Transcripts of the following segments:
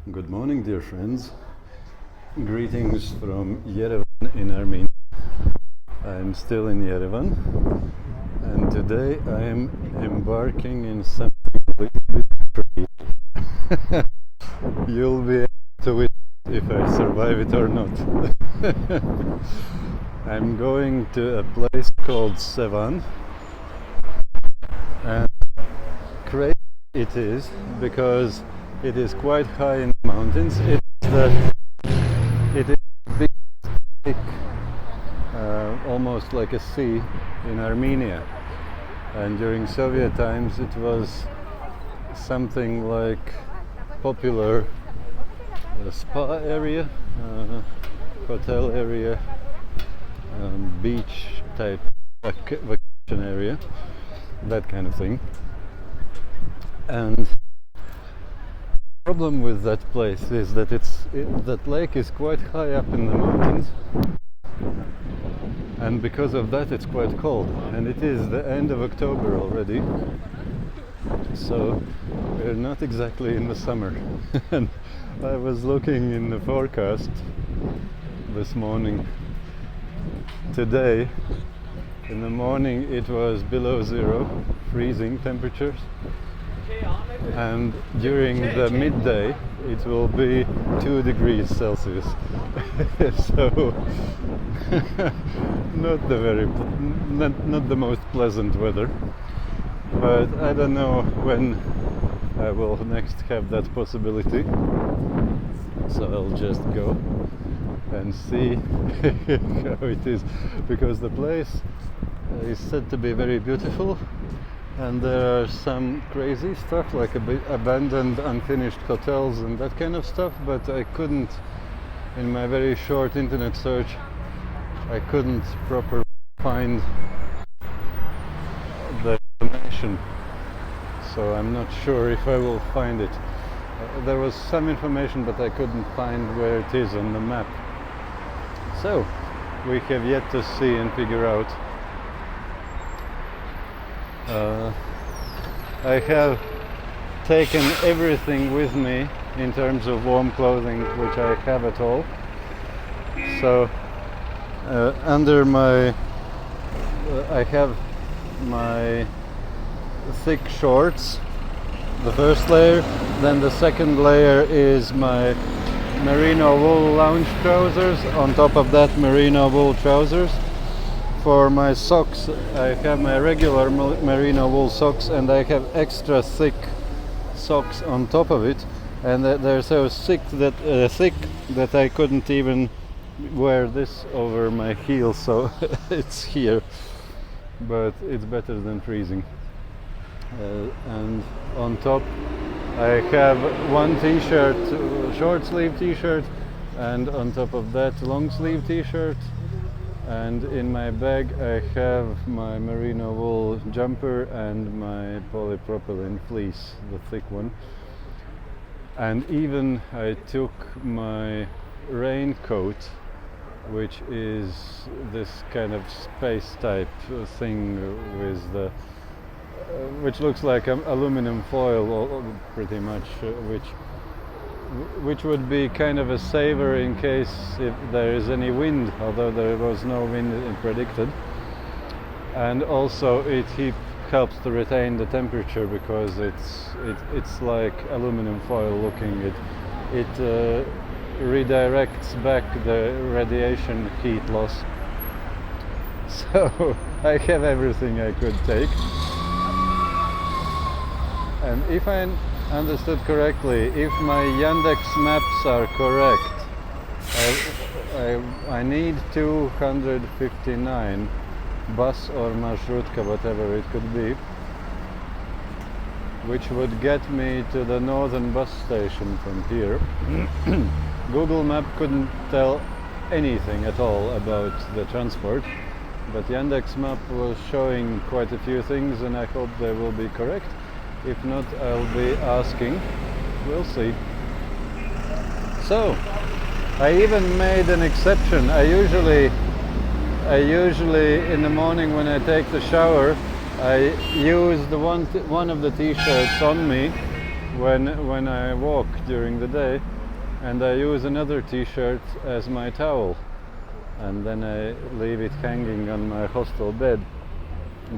Good morning, dear friends. Greetings from Yerevan in Armenia. I'm still in Yerevan, and today I am embarking in something a little bit tricky. You'll be able to witness if I survive it or not. I'm going to a place called Sevan, and crazy it is because it is quite high in the mountains. It is big, thick, almost like a sea in Armenia. And during Soviet times, it was something like popular spa area, hotel area, beach type vacation area, that kind of thing. And the problem with that place is that that lake is quite high up in the mountains, and because of that it's quite cold, and it is the end of October already, so we're not exactly in the summer. And I was looking in the forecast this morning. Today in the morning it was below zero, freezing temperatures, and during the midday it will be 2 degrees Celsius. So not the most pleasant weather, but I don't know when I will next have that possibility, so I'll just go and see how it is, because the place is said to be very beautiful. And there are some crazy stuff like abandoned, unfinished hotels and that kind of stuff, but I couldn't, in my very short internet search, I couldn't properly find the information. So I'm not sure if I will find it. There was some information, but I couldn't find where it is on the map. So we have yet to see and figure out. I have taken everything with me in terms of warm clothing, which I have at all. So under my I have my thick shorts, the first layer, then the second layer is my merino wool lounge trousers, on top of that merino wool trousers. For my socks, I have my regular merino wool socks, and I have extra thick socks on top of it, and they're so thick that I couldn't even wear this over my heels, so it's here, but it's better than freezing. And on top I have one t-shirt, short sleeve t-shirt, and on top of that long sleeve t-shirt. And in my bag I have my merino wool jumper and my polypropylene fleece, the thick one. And even I took my raincoat, which is this kind of space type thing with the which looks like aluminum foil pretty much, which would be kind of a saver in case if there is any wind, although there was no wind predicted. And also it helps to retain the temperature, because it's like aluminum foil looking. It redirects back the radiation heat loss. So I have everything I could take. And if I understood correctly, if my Yandex maps are correct, I need 259 bus or marshrutka, whatever it could be, which would get me to the northern bus station from here. Google Map couldn't tell anything at all about the transport, but Yandex Map was showing quite a few things, and I hope they will be correct. If not, I'll be asking. We'll see. So I even made an exception. I usually in the morning when I take the shower, I use the one of the t-shirts on me when I walk during the day, and I use another t-shirt as my towel, and then I leave it hanging on my hostel bed.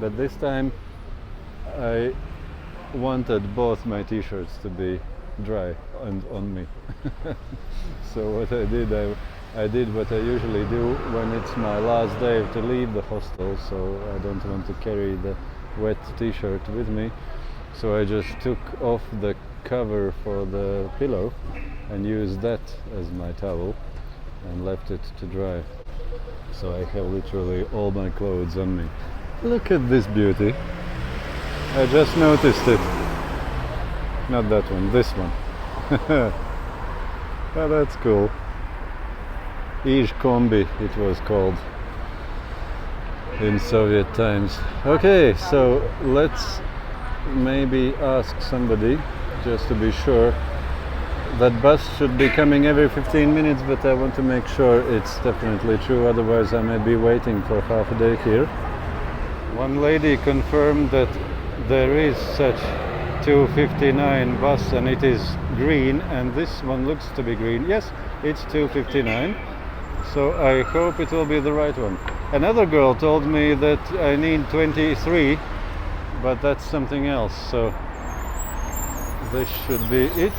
But this time I wanted both my t-shirts to be dry and on me. So what I did what I usually do when it's my last day to leave the hostel, so I don't want to carry the wet t-shirt with me. So I just took off the cover for the pillow and used that as my towel and left it to dry. So I have literally all my clothes on me. Look at this beauty. I just noticed it. Not that one, this one. Oh, that's cool. Ij Kombi it was called in Soviet times. Okay, so let's maybe ask somebody just to be sure. That bus should be coming every 15 minutes, but I want to make sure it's definitely true, otherwise I may be waiting for half a day here. One lady confirmed that there is such 259 bus and it is green, and this one looks to be green. Yes, it's 259, so I hope it will be the right one. Another girl told me that I need 23, but that's something else, so this should be it.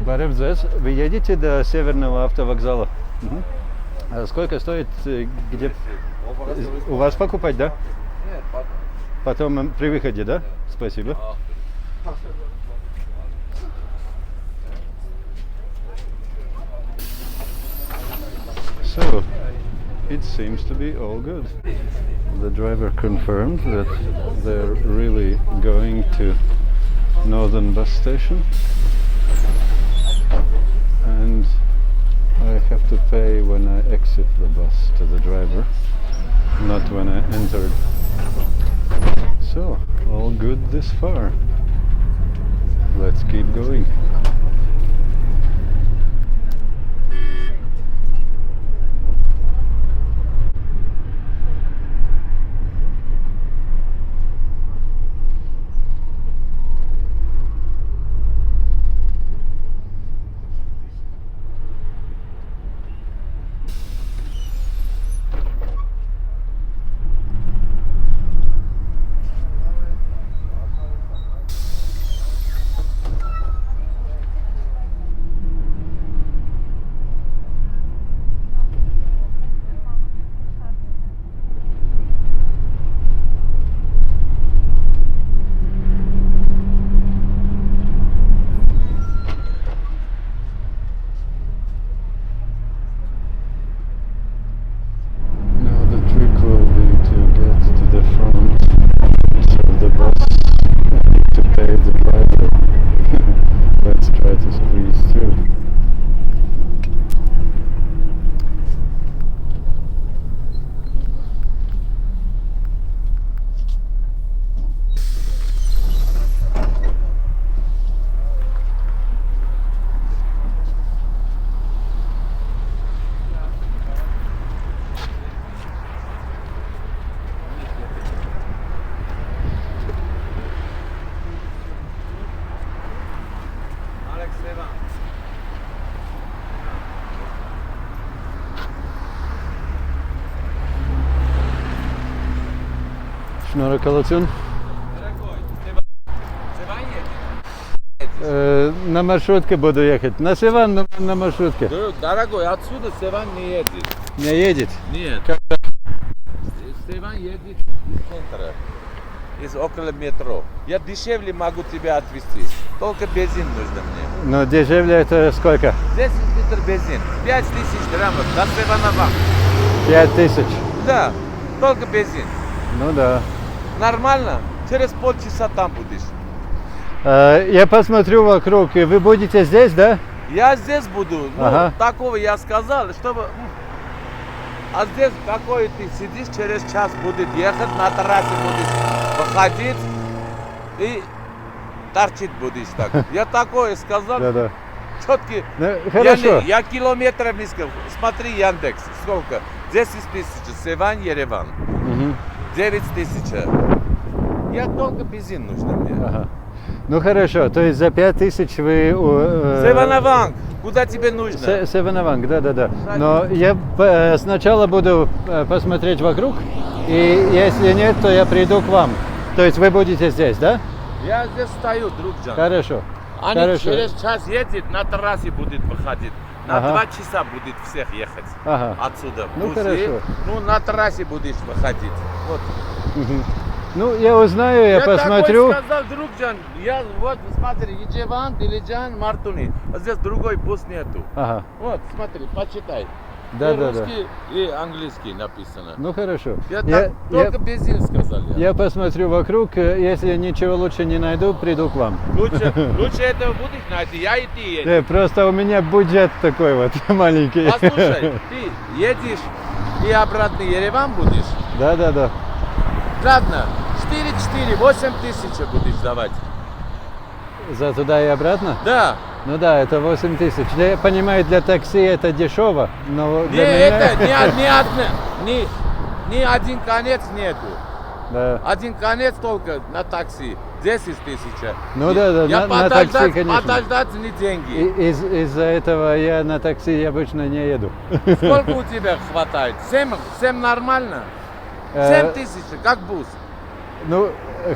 Баревзес, вы едете до Северного автовокзала? А сколько стоит, где у вас покупать, да? Нет, Потом при выходе, да? Спасибо. So, it seems to be all good. The driver confirmed that they're really going to Northern bus station, and I have to pay when I exit the bus to the driver, not when I entered. So, all good this far. Let's keep going. Шнуроколотун? На маршрутке буду ехать. На Севан, но на маршрутке. Дорогой, отсюда Севан не едет. Не едет? Нет. Севан едет из центра, из около метро. Я дешевле могу тебя отвезти. Только бензин нужно мне. Но дешевле это сколько? 10 литров бензин. 5000 граммов до Sevanavank. 5000? Да, только бензин. Ну да. Нормально? Через полчаса там будешь. Я посмотрю вокруг, и вы будете здесь, да? Я здесь буду. Ну, ага. Такого я сказал, чтобы... А здесь какой ты сидишь, через час будет ехать, на террасе будешь выходить и торчить будешь так. Я такое сказал. Да-да. Четкий. Ну, хорошо. Я километров не сказал. Смотри, Яндекс, сколько? 10 000, Sevan, Yerevan. 10 9000. Я только бензин нужно мне. Ага. Ну хорошо, то есть за 5000 вы... Sevanavank, куда тебе нужно? Sevanavank, да. Но я сначала буду посмотреть вокруг, и если нет, то я приду к вам. То есть вы будете здесь, да? Я здесь стою, друг Джан. Хорошо. Они Хорошо. через час едет, на трассе будет выходить. На Ага. 2 часа будет всех ехать отсюда. Ну, Бусы. хорошо. Ну, на трассе будешь выходить. Вот. Ну, я узнаю, я посмотрю. Я сказал, друг Джан, я вот, смотри, Yerevan, Dilijan, Martuni. А здесь другой бус нету. Ага. Вот, смотри, почитай. Да. Русский и английский написано. Ну хорошо. Я только бензин сказал. Я посмотрю вокруг, если ничего лучше не найду, приду к вам. Лучше этого будешь найти, я и ты едешь. Просто у меня бюджет такой вот маленький. Послушай, ты едешь и обратно Yerevan будешь? Да. Ладно, 8000 будешь давать. За туда и обратно? Да. Ну да, это 8000. Я понимаю, для такси это дешево, но Не, для меня... это ни один конец нету. Да. Один конец только на такси. 10 000. Ну да, Я на такси, конечно. подождать не деньги. Из-за этого я на такси обычно не еду. Сколько у тебя хватает? 7 нормально? 7000, как бус. Ну,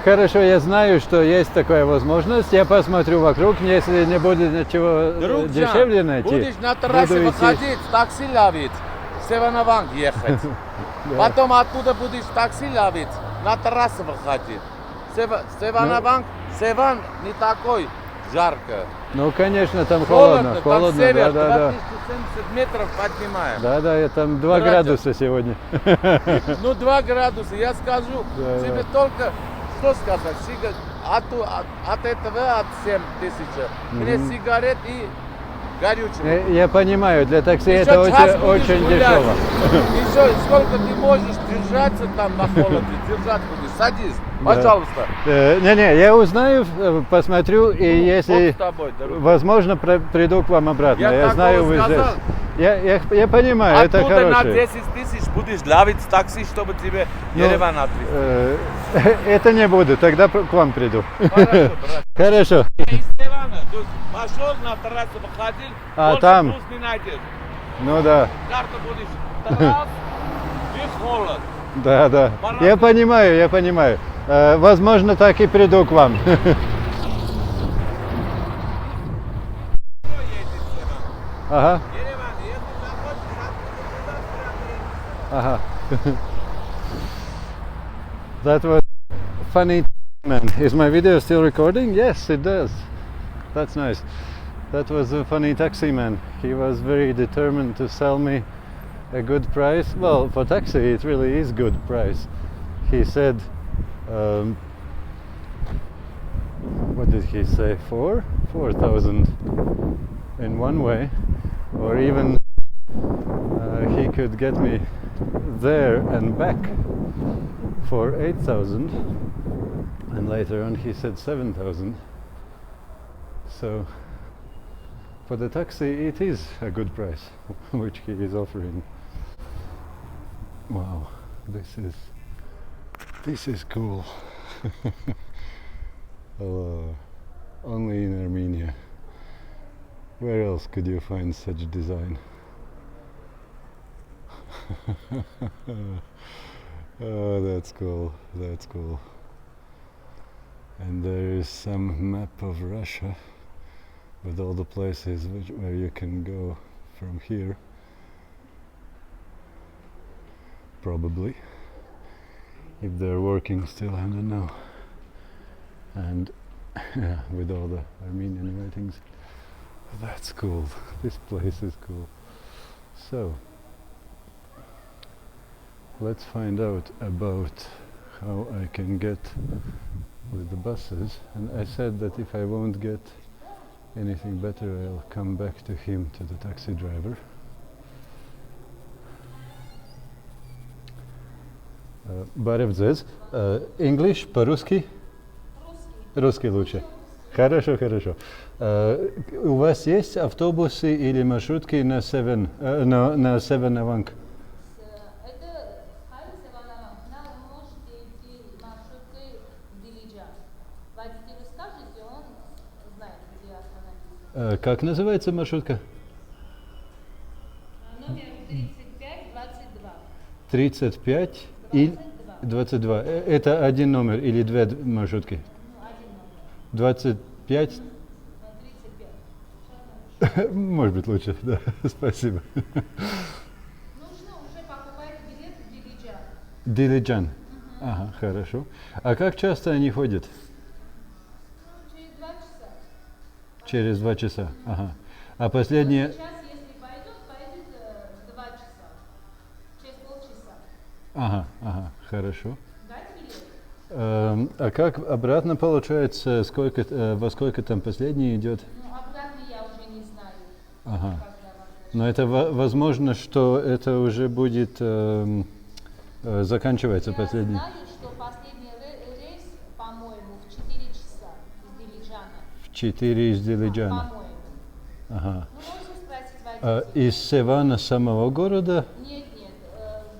хорошо, я знаю, что есть такая возможность. Я посмотрю вокруг, если не будет ничего Друг дешевле Джан, найти. будешь на трассе буду идти. выходить, такси ловить, Sevanavank ехать. Потом оттуда будешь такси ловить, на трассу выходить. Sevanavank, Sevan не такой жарко. Ну, конечно, там холодно. Там север, да. 2070 метров поднимаем. Да, там 2 Братья. градуса сегодня. Ну, 2 градуса, я скажу, Да. тебе только, что сказать, от этого, от 7000, мне сигарет и горючего. Я понимаю, для такси Еще это час будешь очень гулять. дешево. Еще сколько ты можешь держаться там на холоде, держать будешь, садись, пожалуйста. Не, я узнаю, посмотрю, и если Вот с тобой, дорогой. возможно, приду к вам обратно. Я такого знаю, вы сказал. здесь. Я понимаю, это Оттуда на хорошее. 10 000 будешь ловить такси, чтобы тебе Yerevan отвезти. Это не буду, тогда к вам приду. Хорошо, брат. Хорошо. Из Sevana, то есть пошел на трассу, выходил, больше там? бус не найдешь. Ну да. Карта будешь трасс и холод. Да. Я понимаю. Возможно, так и приду к вам. Кто едет в Sevan? Ага. Yerevan, если захочешь, Ага. That was funny, man. Is my video still recording? Yes, it does. That's nice. That was a funny taxi man. He was very determined to sell me a good price. Well, for taxi, it really is good price. He said, what did he say? 4,000 in one way, or even he could get me there and back for 8,000, and later on he said 7,000. So for the taxi it is a good price which he is offering. Wow, this is cool. Only in Armenia. Where else could you find such design? Oh, that's cool. And there is some map of Russia with all the places where you can go from here. Probably. If they're working still, I don't know. And yeah, with all the Armenian writings. That's cool. This place is cool. So, let's find out about how I can get with the buses. And I said that if I won't get anything better, I'll come back to him, to the taxi driver. Баревдзез. English, по-русски? Русский лучше. Хорошо. У вас есть автобусы или маршрутки на Sevan, на Sevanavank? Это Sevanavank. Вы можете Дилиджан. Водителю скажете, он знает, где остановиться. Как называется маршрутка? Номер 3522. 35 и 22. Это один номер или две маршрутки? Один номер. 25? 35. Может быть лучше, да. Спасибо. Нужно уже покупать билет в Дилиджан. Дилиджан. Ага, хорошо. А как часто они ходят? Через 2 часа. Через 2 часа. Ага. А последнее... Сейчас, если пойдет 2 часа. Через полчаса. Ага, хорошо. Дать билет? А как обратно получается, во сколько там последний идет? Ну, обратно я уже не знаю. Ага. Когда вам Но это возможно, что это уже будет заканчивается последний. Я знаю, что последний рейс, по-моему, в 4 часа из Дилиджана. В 4 из Дилиджана. По-моему. Ага. Ну, можно спросить водителя. Из Севана самого города Нет,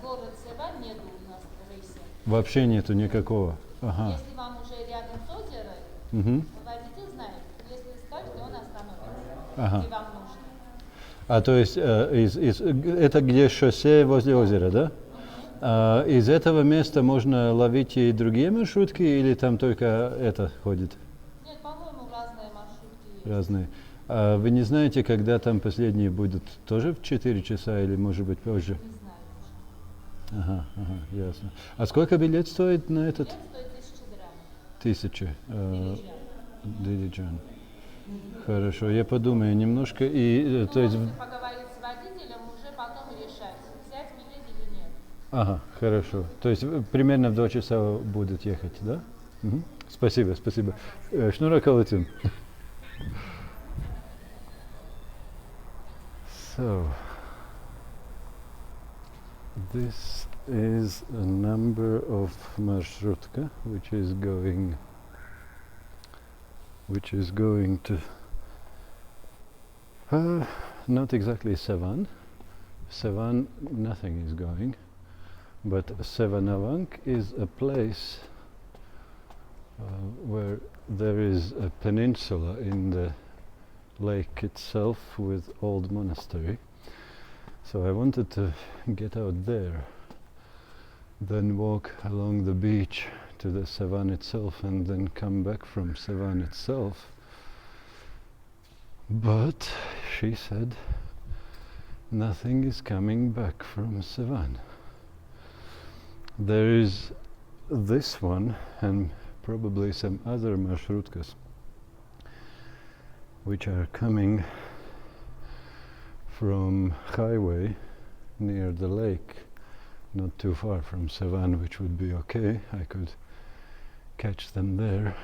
город Sevan нету у нас рейса. вообще нету никакого. Ага. Если вам уже рядом с озером, Мгм. водитель знает. Если скажете, он остановится, Ага. где вам нужно. А то есть это где шоссе возле озера, да? Из этого места можно ловить и другие маршрутки, или там только это ходит? Нет, по-моему, разные маршрутки есть. Разные. А вы не знаете, когда там последние будут? Тоже в 4 часа или может быть позже? Не знаю уже. Ага, ясно. А сколько билет стоит на этот? Билет стоит 1000 драм. 1000. Дилиджан. Дилиджан. Хорошо, я подумаю немножко и то есть. Можете поговорить с водителем, уже потом решать, взять билет или нет. Ага, хорошо. То есть примерно в 2 часа будут ехать, да? Мгм. Спасибо. Шнура Калатин. So, this is a number of marshrutka which is going to not exactly Sevan. Sevan, nothing is going, but Sevanavank is a place where there is a peninsula in the lake itself with old monastery. So I wanted to get out there, then walk along the beach to the Sevan itself and then come back from Sevan itself. But she said nothing is coming back from Sevan. There is this one and probably some other marshrutkas which are coming from highway near the lake, not too far from Sevan, which would be okay. I could catch them there.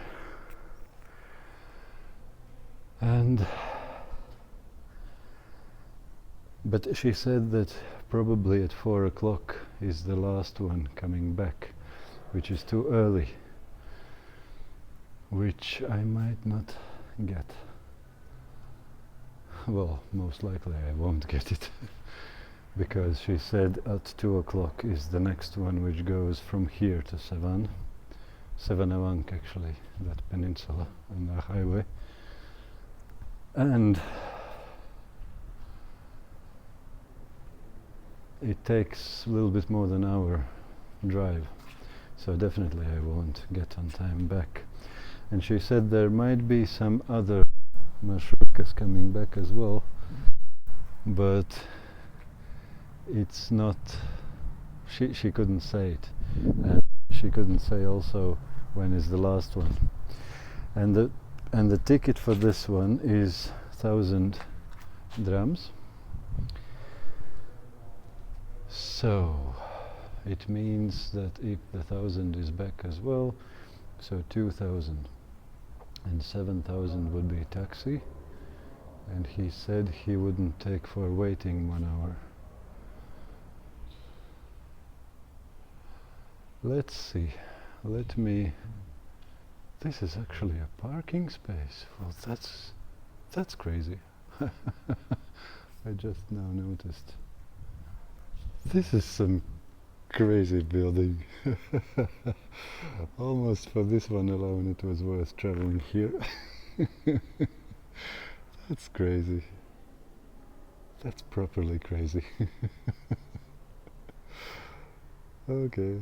But she said that probably at 4 o'clock is the last one coming back, which is too early, which I might not get. Well, most likely I won't get it because she said at 2 o'clock is the next one which goes from here to Sevan, Sevanavank actually, that peninsula on the highway. And it takes a little bit more than an hour drive, so definitely I won't get on time back. And she said there might be some other marshrukas coming back as well, but it's not, she couldn't say it, and she couldn't say also when is the last one. And the ticket for this one is 1,000 drams. So it means that if the 1,000 is back as well, so 2,000 and 7,000 would be taxi, and he said he wouldn't take for waiting 1 hour. Let's see, this is actually a parking space. Well, that's crazy. I just now noticed. This is some crazy building. Almost for this one alone it was worth traveling here. That's crazy. That's properly crazy. Okay.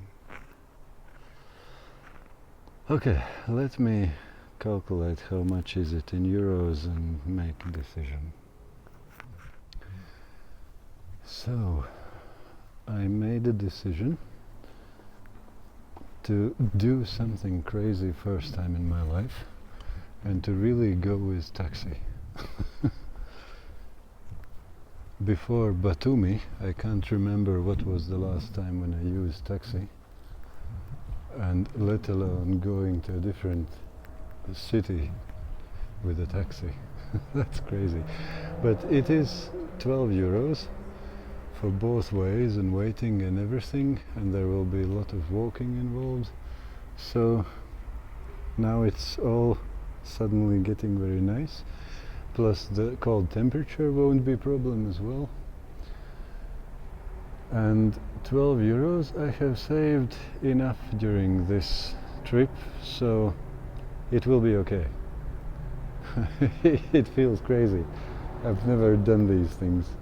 Okay, let me calculate how much is it in euros and make a decision. So, I made a decision to do something crazy first time in my life and to really go with taxi. Before Batumi, I can't remember what was the last time when I used taxi, and let alone going to a different city with a taxi. That's crazy. But it is 12 euros for both ways and waiting and everything, and there will be a lot of walking involved. So now it's all suddenly getting very nice. Plus the cold temperature won't be a problem as well. And 12 euros I have saved enough during this trip, so it will be okay. It feels crazy. I've never done these things.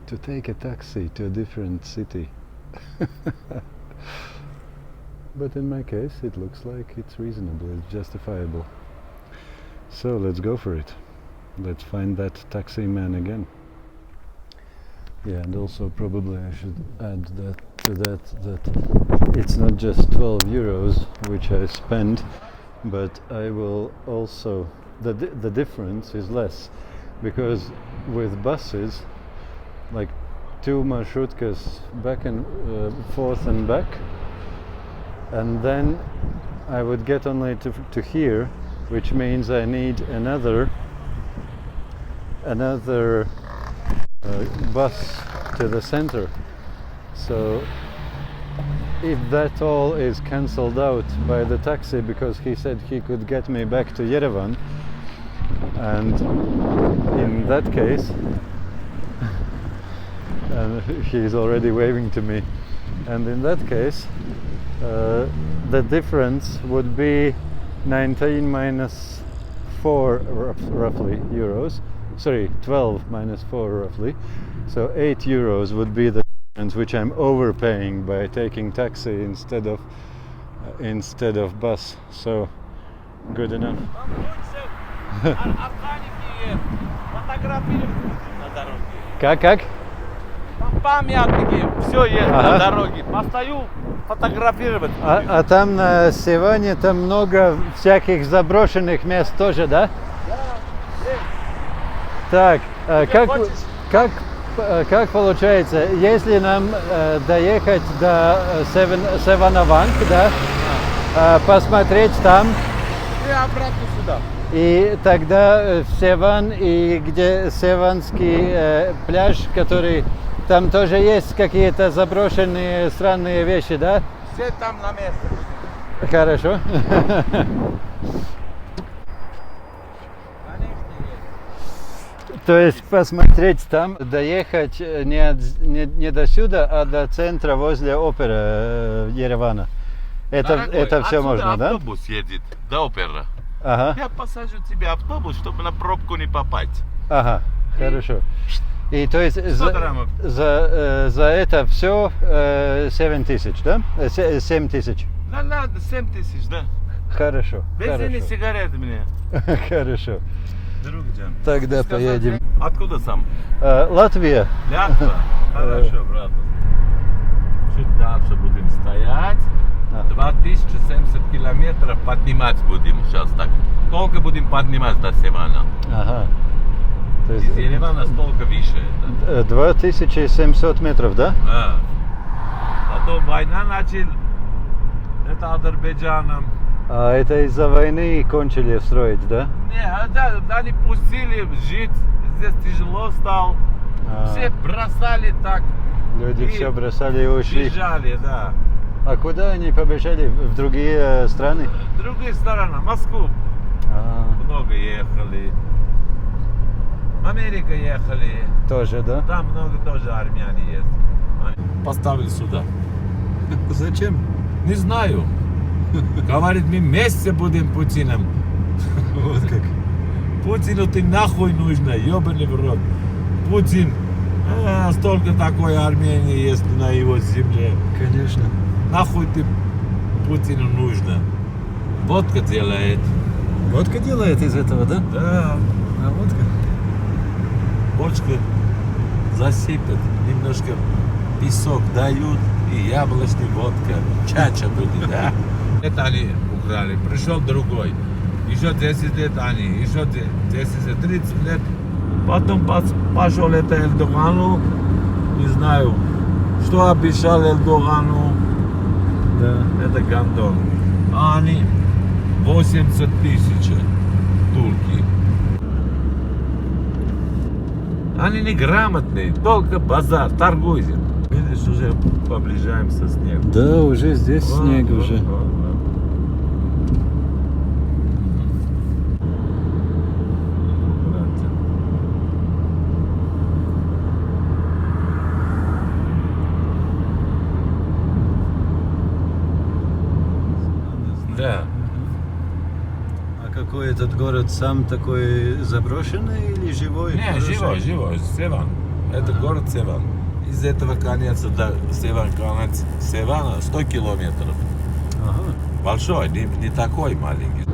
To take a taxi to a different city. But in my case it looks like it's reasonable, it's justifiable. So let's go for it. Let's find that taxi man again. Yeah, and also probably I should add that it's not just 12 euros which I spend, but I will also, the difference is less, because with buses, like 2 marshrutkas back and forth and back, and then I would get only to here, which means I need another bus to the center. So if that all is cancelled out by the taxi, because he said he could get me back to Yerevan, and in that case and he's already waving to me, and in that case the difference would be 19 minus 4 roughly euros. Sorry, 12 minus 4 roughly. So 8 euros would be the difference, which I'm overpaying by taking taxi instead of bus. So good enough. Как? Памятники, все есть на дороге. Постою фотографировать. А там на Севане там много всяких заброшенных мест тоже, да? Так, как получается, если нам доехать до Sevanavank, да, посмотреть там, И обратно сюда. и тогда в Sevan, и где Севанский пляж, который там тоже есть какие-то заброшенные странные вещи, да? Все там на месте. Хорошо. То есть посмотреть там, доехать не до сюда, а до центра возле оперы Еревана. Это все можно, да? Автобус едет до оперы. Ага. Я посажу тебе автобус, чтобы на пробку не попасть. Ага, хорошо. И то есть за это все 7 тысяч, да? 7 тысяч. Да, 7 тысяч, да. Хорошо. Бензин и сигареты мне. Хорошо. Друг Джан. Тогда поедем. Откуда сам? Латвия. Латвия? Хорошо, брат. Чуть дальше будем стоять. 2070 километров поднимать будем сейчас так. Сколько будем поднимать до Севана? Ага. То есть из Еревана столько выше. 2700 метров, да? Да. Потом война начал. Это Азербайджаном. А это из-за войны кончили строить, да? Не, да, они пустили жить. Здесь тяжело стало. Все бросали так. Люди все бросали и ушли. Бежали, да. А куда они побежали? В другие страны? В другие страны. Москву. Много ехали. Америка ехали. Тоже, да? Там много тоже армяне есть. Поставили сюда. Зачем? Не знаю. Говорит, мы вместе будем Путиным. Вот как. Путину ты нахуй нужно, ебаный в рот. Путин, столько такой Армении есть на его земле. Конечно. Нахуй ты Путину нужно. Водка делает. Водка делает из этого, да? Да. А водка? Бочку засыпят, немножко песок дают и яблочный водка. Чача будет, да? Это они украли. Пришел другой. Еще 10 лет они, еще 10 лет, 30 лет. Потом пошел это Эрдогану, не знаю, что обещал Эрдогану. Да. Это гандон. А они 80 тысяч турки. Они неграмотные, только базар, торгуем. Видишь, уже приближаемся с ним. Да, уже здесь снег уже. Да. А какой этот город сам такой заброшенный или живой? Не, Хороший? живой, Севан. Это город Севан. Из этого конца до Севан, конец Севана 100 километров. Ага. Большой, не такой маленький.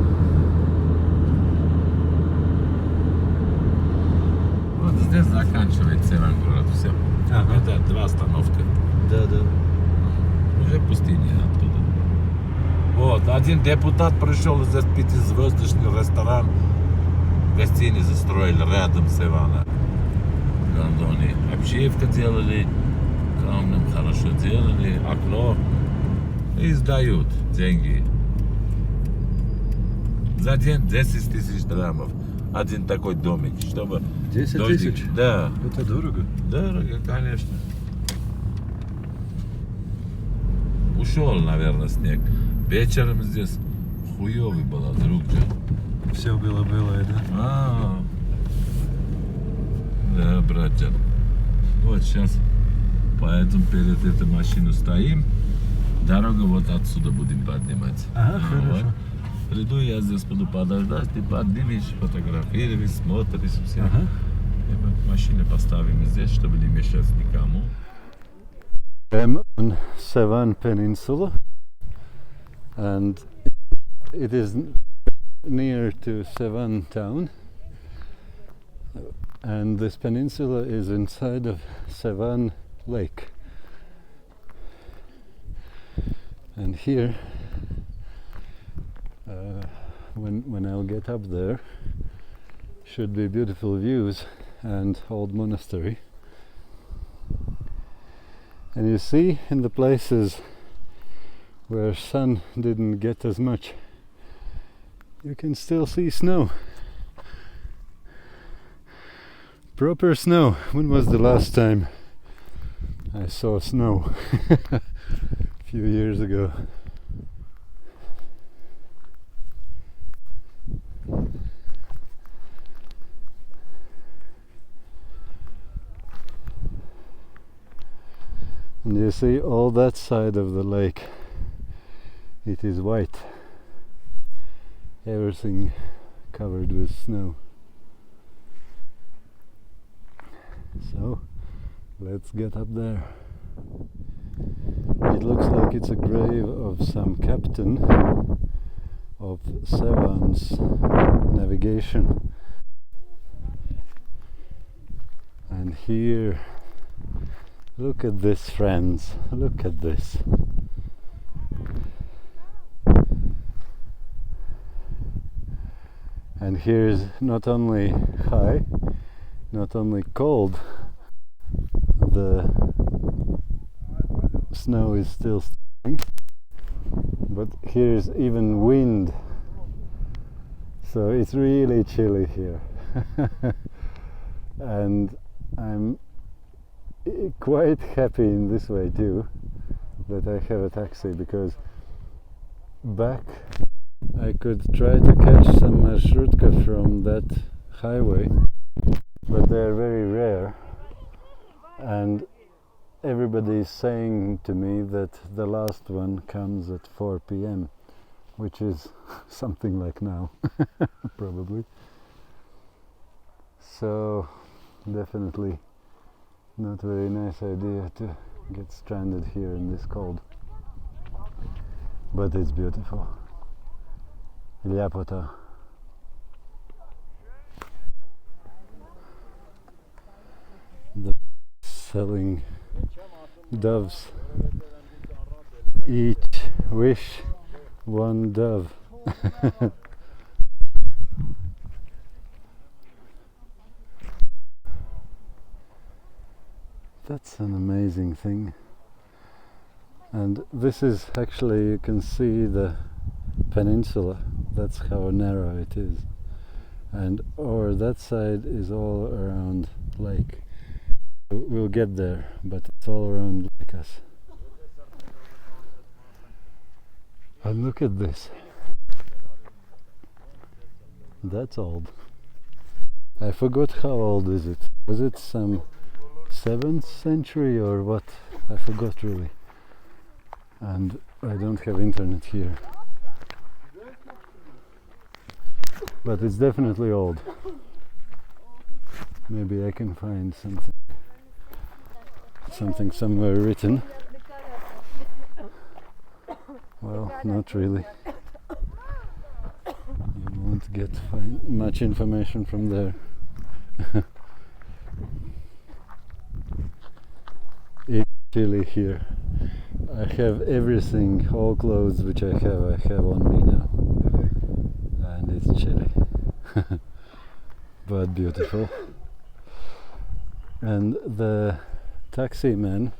Вот здесь заканчивается Севан город. Все. Ага. Это 2 остановки. Да, да. Уже пустыня оттуда. Вот, один депутат пришел здесь 5-звездочный ресторан, гостиницу строили рядом с Севана. Гандони обшивка делали, камнем хорошо делали, окно и сдают деньги. За день 10 тысяч драмов. Один такой домик, чтобы... 10 дождик- тысяч? Да. Это дорого. Дорого, конечно. Ушел, наверное, снег. Вечером здесь хуёвый было, друг же. Все было, да? Да, братья. Вот сейчас поэтому перед этой машиной стоим. Дорогу вот отсюда будем поднимать. Ага, хорошо. Вот. Приду я здесь, буду подождать, ты поднимешь, фотографируешь, смотришь все. Ага. И вот машину поставим здесь, чтобы не мешать никому. I'm on Sevan Peninsula, and it is near to Sevan town, and this peninsula is inside of Sevan lake. And here, when I'll get up there, should be beautiful views and old monastery. And you see, in the places where sun didn't get as much, you can still see snow. Proper snow. When was the last time I saw snow? A few years ago. And you see all that side of the lake, it is white, everything covered with snow. So let's get up there. It looks like it's a grave of some captain of Sevan's navigation. And here, look at this, friends, look at this. And here's not only high, not only cold, the snow is still staying, but here's even wind, so it's really chilly here. And I'm quite happy in this way too, that I have a taxi, because back I could try to catch some marshrutka from that highway, but they're very rare, and everybody is saying to me that the last one comes at 4 p.m, which is something like now, probably. So definitely not very nice idea to get stranded here in this cold. But it's beautiful. Ляпота. The selling doves. Each wish one dove. That's an amazing thing. And this is actually, you can see the peninsula. That's how narrow it is. And over that side is all around lake. We'll get there, but it's all around like us. And look at this. That's old. I forgot how old is it. Was it some 7th century or what? I forgot really. And I don't have internet here. But it's definitely old. Maybe I can find something somewhere written. Well, not really. You won't get much information from there. It's chilly here. I have everything, all clothes which I have on me now. And it's chilly. But beautiful. And the taxi man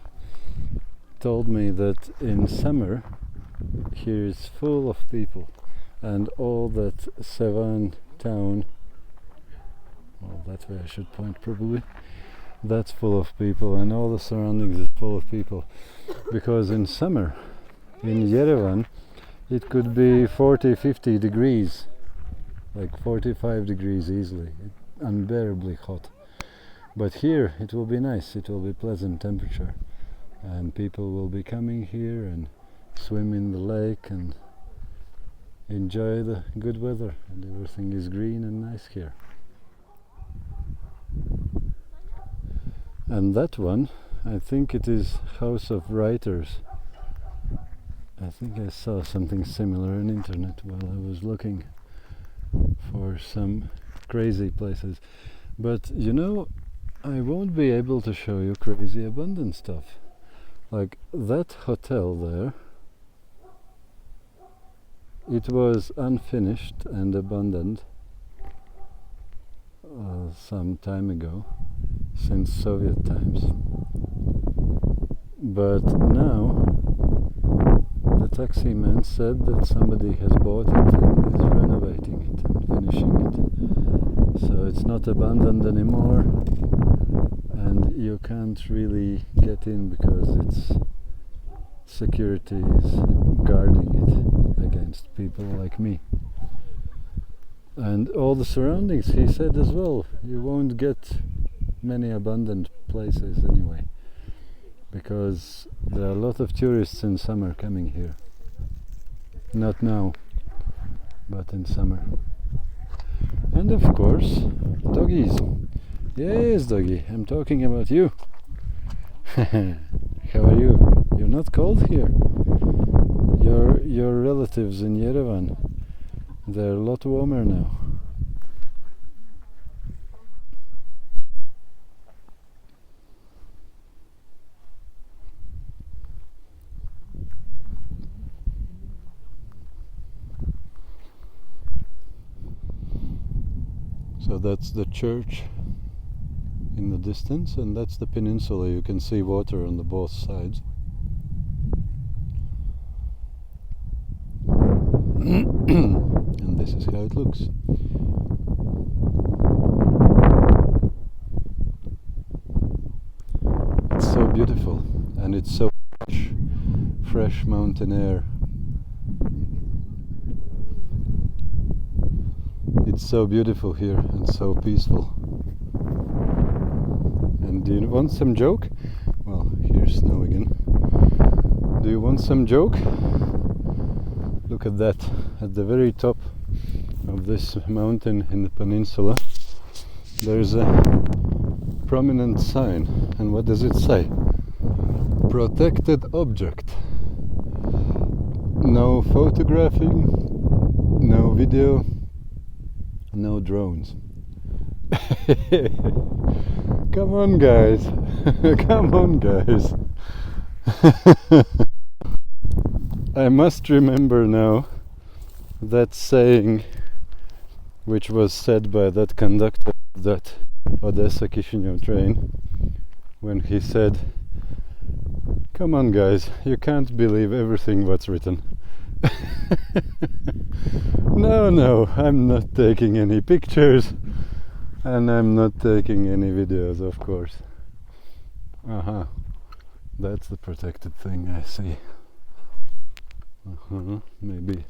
told me that in summer here is full of people, and all that Sevan town, well, that's where I should point probably, that's full of people, and all the surroundings is full of people, because in summer in Yerevan it could be 40-50 degrees, like 45 degrees easily, unbearably hot. But here it will be nice, it will be pleasant temperature, and people will be coming here and swim in the lake and enjoy the good weather, and everything is green and nice here. And that one, I think it is House of Writers. I think I saw something similar on internet while I was looking for some crazy places. But you know, I won't be able to show you crazy abundant stuff. Like that hotel there, it was unfinished and abandoned some time ago, since Soviet times. But now the taxi man said that somebody has bought it and is renovating it and finishing it. So it's not abandoned anymore, and you can't really get in because its security is guarding it against people like me. And all the surroundings, he said as well, you won't get many abandoned places anyway, because there are a lot of tourists in summer coming here. Not now, but in summer. And of course, doggies. Yes, doggy, I'm talking about you. How are you? You're not cold here. Your relatives in Yerevan, they're a lot warmer now. So that's the church in the distance, and that's the peninsula. You can see water on the both sides. And this is how it looks. It's so beautiful, and it's so fresh mountain air. It's so beautiful here and so peaceful. And do you want some joke? Well, here there's snow again. Do you want some joke? Look at that. At the very top of this mountain in the peninsula, there's a prominent sign. And what does it say? Protected object. No photographing, no video, no drones. Come on, guys. Come on, guys. I must remember now that saying which was said by that conductor of that Odessa-Kishinev train when he said, "Come on, guys, you can't believe everything what's written." No, I'm not taking any pictures and I'm not taking any videos, of course. That's the protected thing, I see. Maybe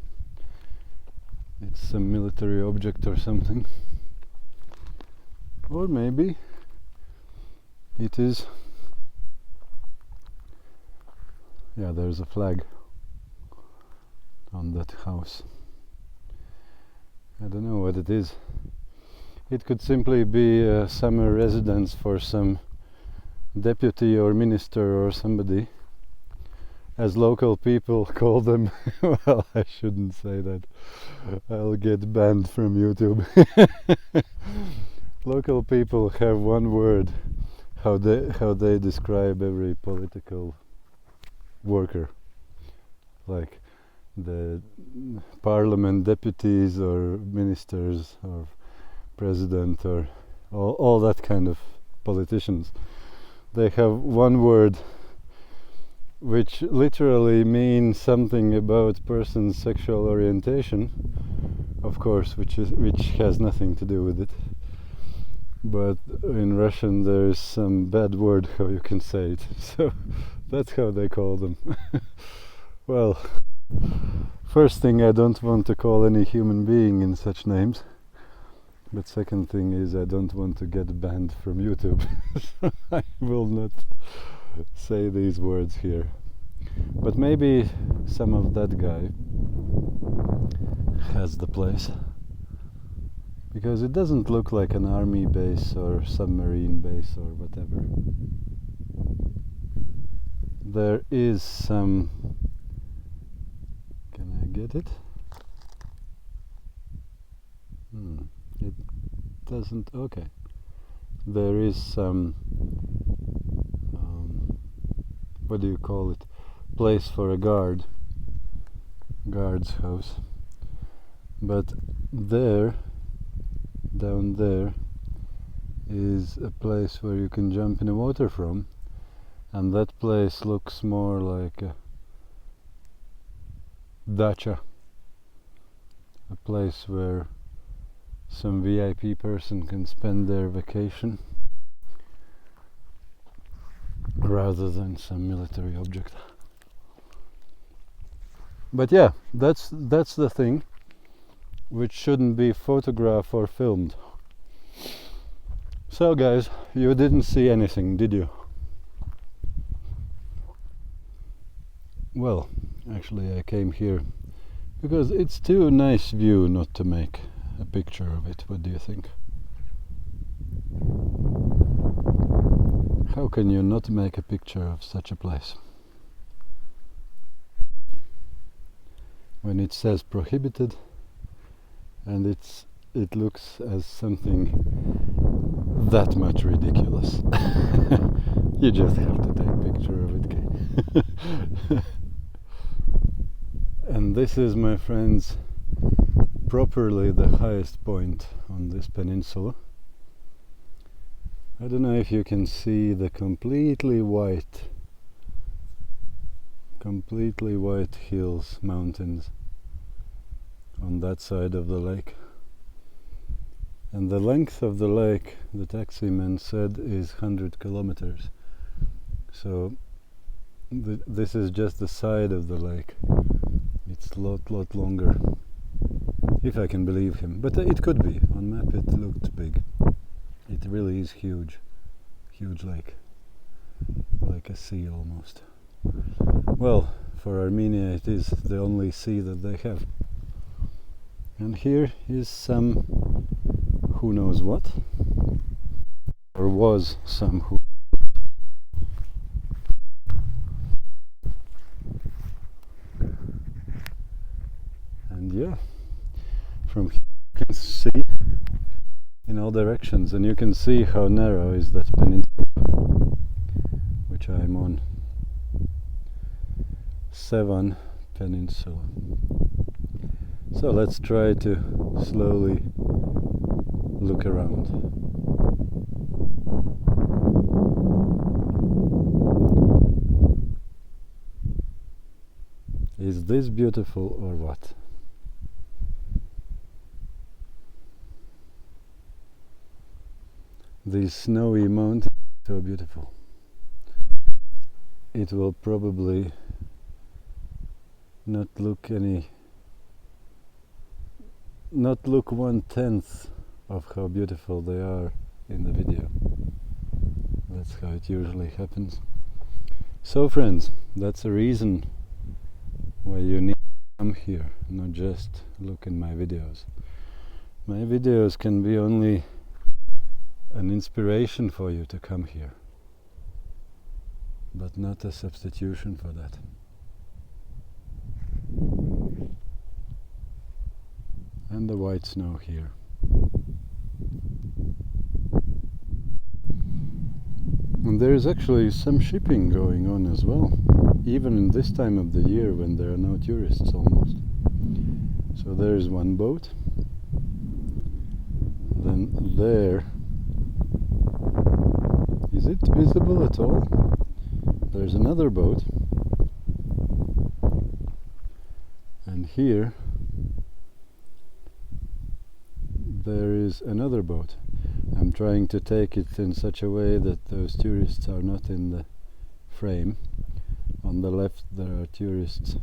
it's some military object or something. Or maybe it is... Yeah, there's a flag on that house. I don't know what it is. It could simply be a summer residence for some deputy or minister or somebody, as local people call them. Well, I shouldn't say that. I'll get banned from YouTube. Local people have one word how they describe every political worker, like the parliament deputies or ministers or president or all that kind of politicians. They have one word which literally means something about person's sexual orientation, of course, which has nothing to do with it. But in Russian there is some bad word how you can say it, so that's how they call them. Well, first thing, I don't want to call any human being in such names. But second thing is, I don't want to get banned from YouTube. So I will not say these words here. But maybe some of that guy has the place. Because it doesn't look like an army base or submarine base or whatever. There is some... Can I get it? It doesn't... Okay. There is some... what do you call it? Place for a guard's house. But there, down there, is a place where you can jump in the water from, and that place looks more like a dacha, a place where some VIP person can spend their vacation rather than some military object. But yeah, that's the thing which shouldn't be photographed or filmed. So guys, you didn't see anything, did you? Well, actually I came here because it's too nice view not to make a picture of it. What do you think? How can you not make a picture of such a place? When it says prohibited and it looks as something that much ridiculous. You just have to take a picture of it, okay? And this is, my friends, properly the highest point on this peninsula. I don't know if you can see the completely white hills, mountains on that side of the lake. And the length of the lake, the taximan said, is 100 kilometers. So this is just the side of the lake. It's a lot longer, if I can believe him. But it could be. On map it looked big. It really is huge lake. like a sea almost. Well, for Armenia it is the only sea that they have. And here is some who knows what, or was some who. And yeah, from here you can see in all directions, and you can see how narrow is that peninsula which I'm on. Sevan Peninsula. So let's try to slowly look around. Is this beautiful or what? These snowy mountains are so beautiful. It will probably not look 1/10 of how beautiful they are in the video. That's how it usually happens. So friends, that's a reason why you need to come here, not just look in my videos. My videos can be only an inspiration for you to come here, but not a substitution for that. And the white snow here. And there is actually some shipping going on as well, even in this time of the year when there are no tourists almost. So there is one boat, then there, is it visible at all? There's another boat, and here there is another boat. I'm trying to take it in such a way that those tourists are not in the frame. On the left there are tourists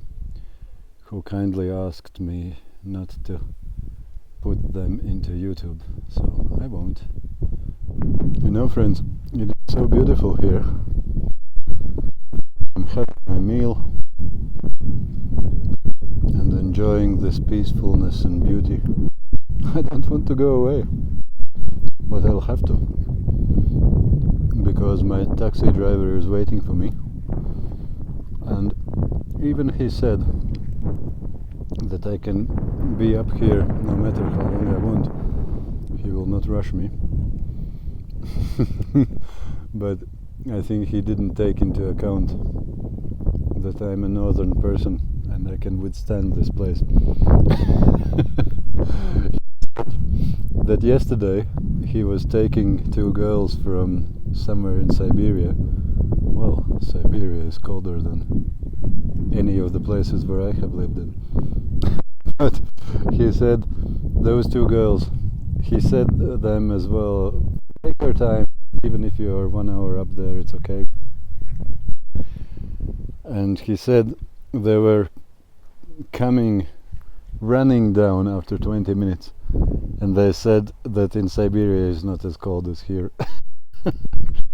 who kindly asked me not to put them into YouTube, so I won't. You know friends, it is so beautiful here. I'm having my meal and enjoying this peacefulness and beauty. I don't want to go away, but I'll have to, because my taxi driver is waiting for me, and even he said that I can be up here no matter how long I want. He will not rush me. But I think he didn't take into account that I'm a northern person and I can withstand this place. That yesterday he was taking two girls from somewhere in Siberia. Well, Siberia is colder than any of the places where I have lived in. But he said those two girls, he said them as well, take your time, even if you are 1 hour up there, it's okay. And he said they were running down after 20 minutes, and they said that in Siberia is not as cold as here.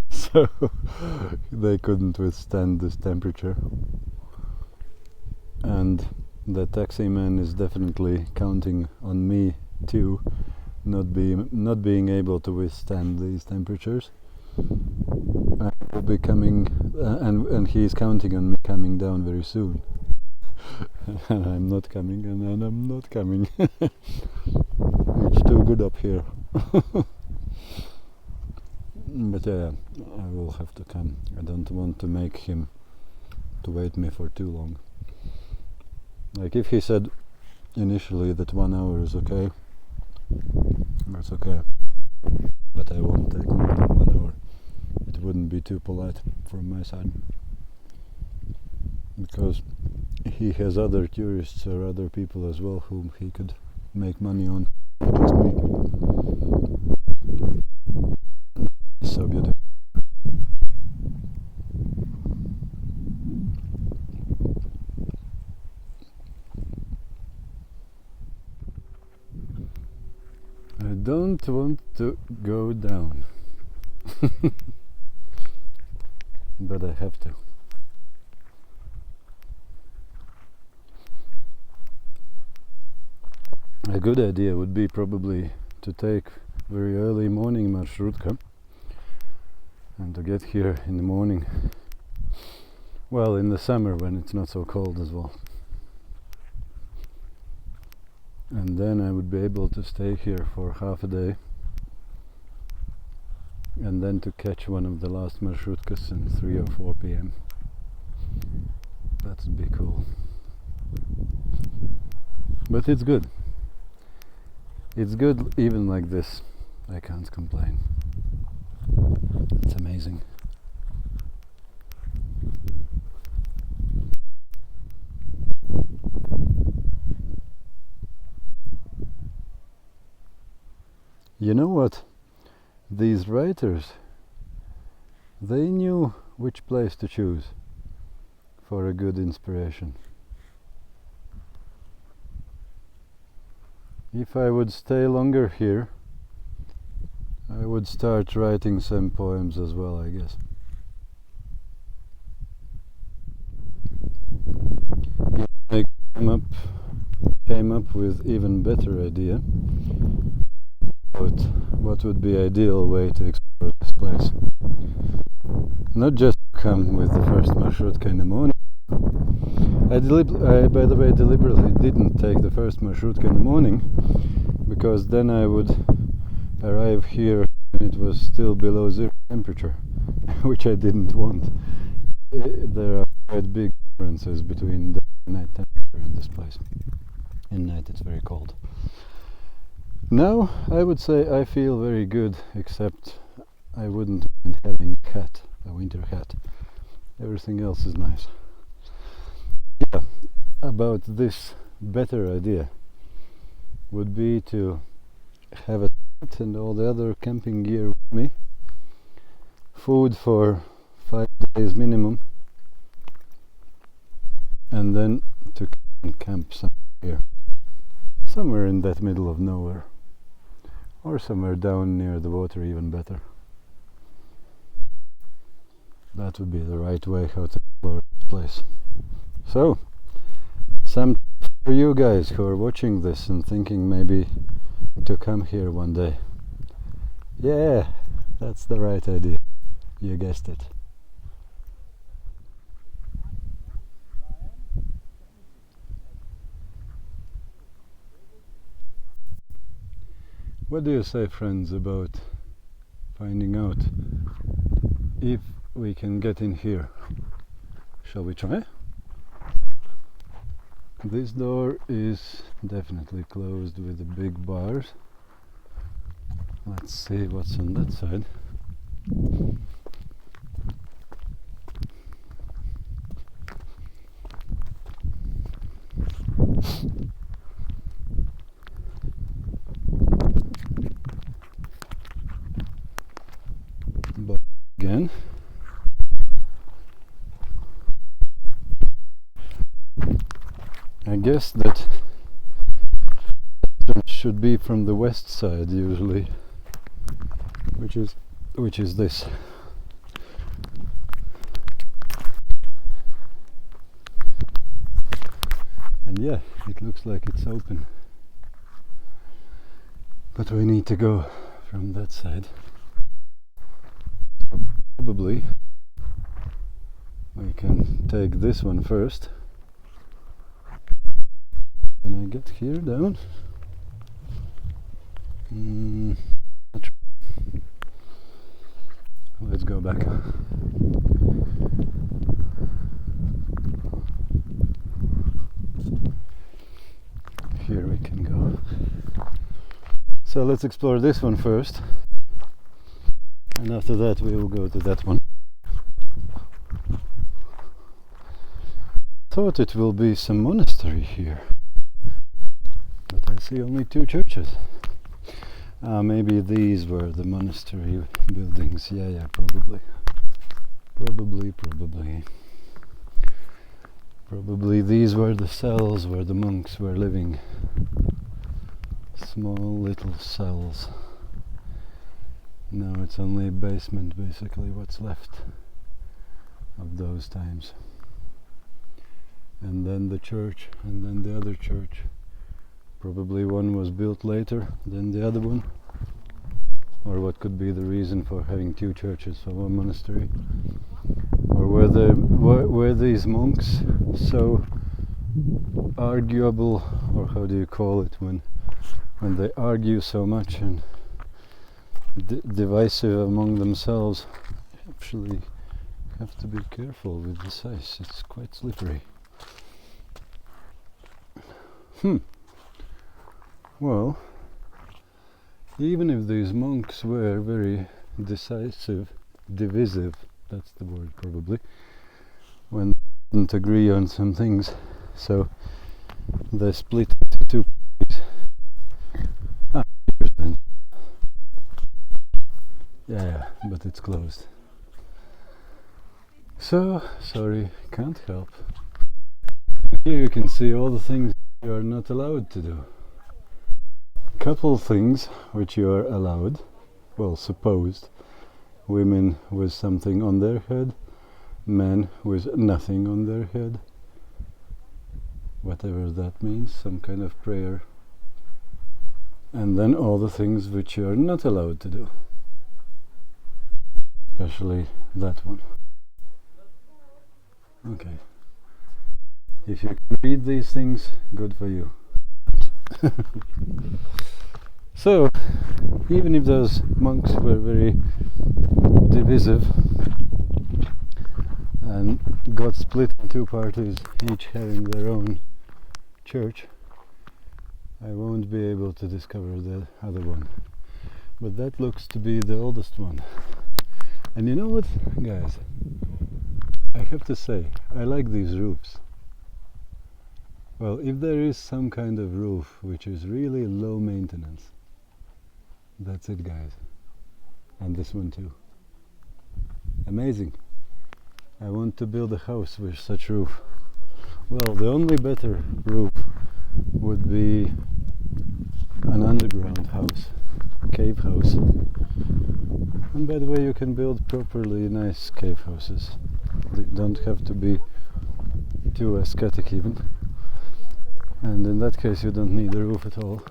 So they couldn't withstand this temperature. And the taxi man is definitely counting on me too, not being able to withstand these temperatures. I will be coming, and he is counting on me coming down very soon. And I'm not coming, and I'm not coming. It's too good up here. But yeah, I will have to come. I don't want to make him to wait me for too long. Like if he said initially that 1 hour is okay, that's okay. But I won't take more than 1 hour. It wouldn't be too polite from my side. Because he has other tourists or other people as well whom he could make money on, not just me. It's so beautiful. I don't want to go down. but I have to. A good idea would be probably to take very early morning marshrutka and to get here in the morning, well, in the summer when it's not so cold as well, and then I would be able to stay here for half a day and then to catch one of the last marshrutkas in 3 or 4 p.m. That would be cool. But it's good. It's good even like this. I can't complain. It's amazing. You know what? These writers, they knew which place to choose for a good inspiration. If I would stay longer here, I would start writing some poems as well, I guess. I came up with even better idea about what would be ideal way to explore this place. Not just come with the first marshrutka in the morning. I by the way, deliberately didn't take the first marshrutka in the morning, because then I would arrive here and it was still below zero temperature, which I didn't want. There are quite big differences between day and night temperature in this place. In night it's very cold. Now I would say I feel very good, except I wouldn't mind having a hat, a winter hat. Everything else is nice. Yeah, about this better idea would be to have a tent and all the other camping gear with me, food for 5 days minimum, and then to camp somewhere in that middle of nowhere, or somewhere down near the water, even better. That would be the right way how to explore this place. So, some for you guys who are watching this and thinking maybe to come here one day. Yeah, that's the right idea. You guessed it. What do you say, friends, about finding out if we can get in here? Shall we try? This door is definitely closed with the big bars. Let's see what's on that side. But again, I guess that should be from the west side usually, which is this. And yeah, it looks like it's open, but we need to go from that side. So probably we can take this one first. Can I get here down? Let's go back. Here we can go. So let's explore this one first, and after that we will go to that one. Thought it will be some monastery here, but I see only 2 churches. Maybe these were the monastery buildings. Yeah, probably. Probably these were the cells where the monks were living. Small little cells. Now it's only a basement, basically, what's left. of those times. And then the church, and then the other church. Probably one was built later than the other one. Or what could be the reason for having two churches for one monastery? Or were these monks so arguable, or how do you call it, when they argue so much and divisive among themselves? Actually have to be careful with this ice, it's quite slippery. Well, even if these monks were very divisive, that's the word probably, when they didn't agree on some things, so they split into two parties. Here's then. Yeah, but it's closed. So, sorry, can't help. Here you can see all the things you are not allowed to do. Couple things which you are allowed, well, supposed. Women with something on their head, men with nothing on their head. Whatever that means, some kind of prayer. And then all the things which you are not allowed to do. Especially that one. Okay. If you can read these things, good for you. So, even if those monks were very divisive and got split in two parties, each having their own church, I won't be able to discover the other one. But that looks to be the oldest one. And you know what, guys? I have to say, I like these roofs. Well, if there is some kind of roof which is really low maintenance, that's it, guys. And this one too. Amazing. I want to build a house with such roof. Well, the only better roof would be an underground house, cave house. And by the way, you can build properly nice cave houses. They don't have to be too aesthetic even. And in that case you don't need a roof at all.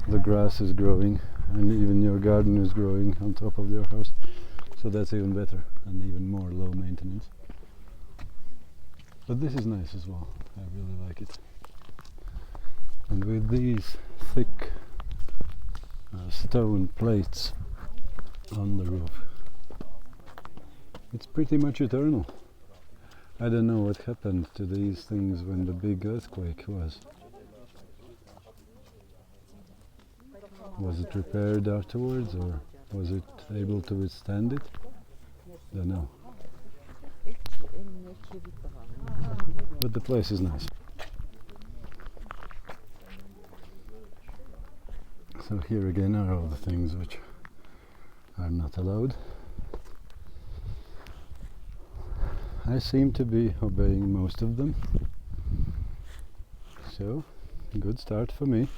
The grass is growing and even your garden is growing on top of your house. So that's even better and even more low maintenance. But this is nice as well. I really like it. And with these thick stone plates on the roof, it's pretty much eternal. I don't know what happened to these things when the big earthquake was. Was it repaired afterwards, or was it able to withstand it? Don't know. But the place is nice. So here again are all the things which are not allowed. I seem to be obeying most of them. So, good start for me.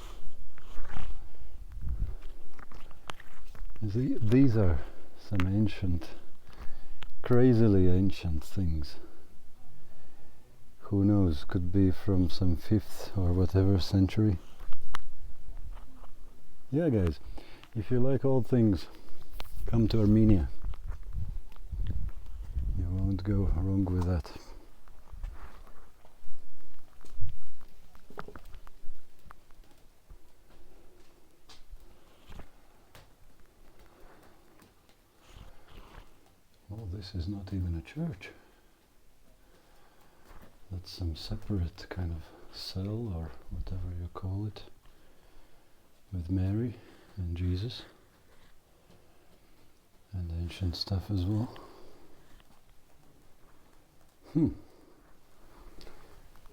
These are some ancient, crazily ancient things. Who knows, could be from some 5th or whatever century. Yeah, guys, if you like old things, come to Armenia. You won't go wrong with that. Well, this is not even a church. That's some separate kind of cell or whatever you call it, with Mary and Jesus and ancient stuff as well.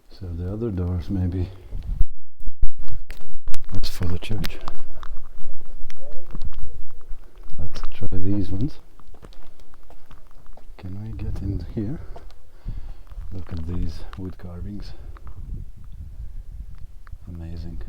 So the other doors maybe was for the church. Let's try these ones. Can we get in here? Look at these wood carvings. Amazing.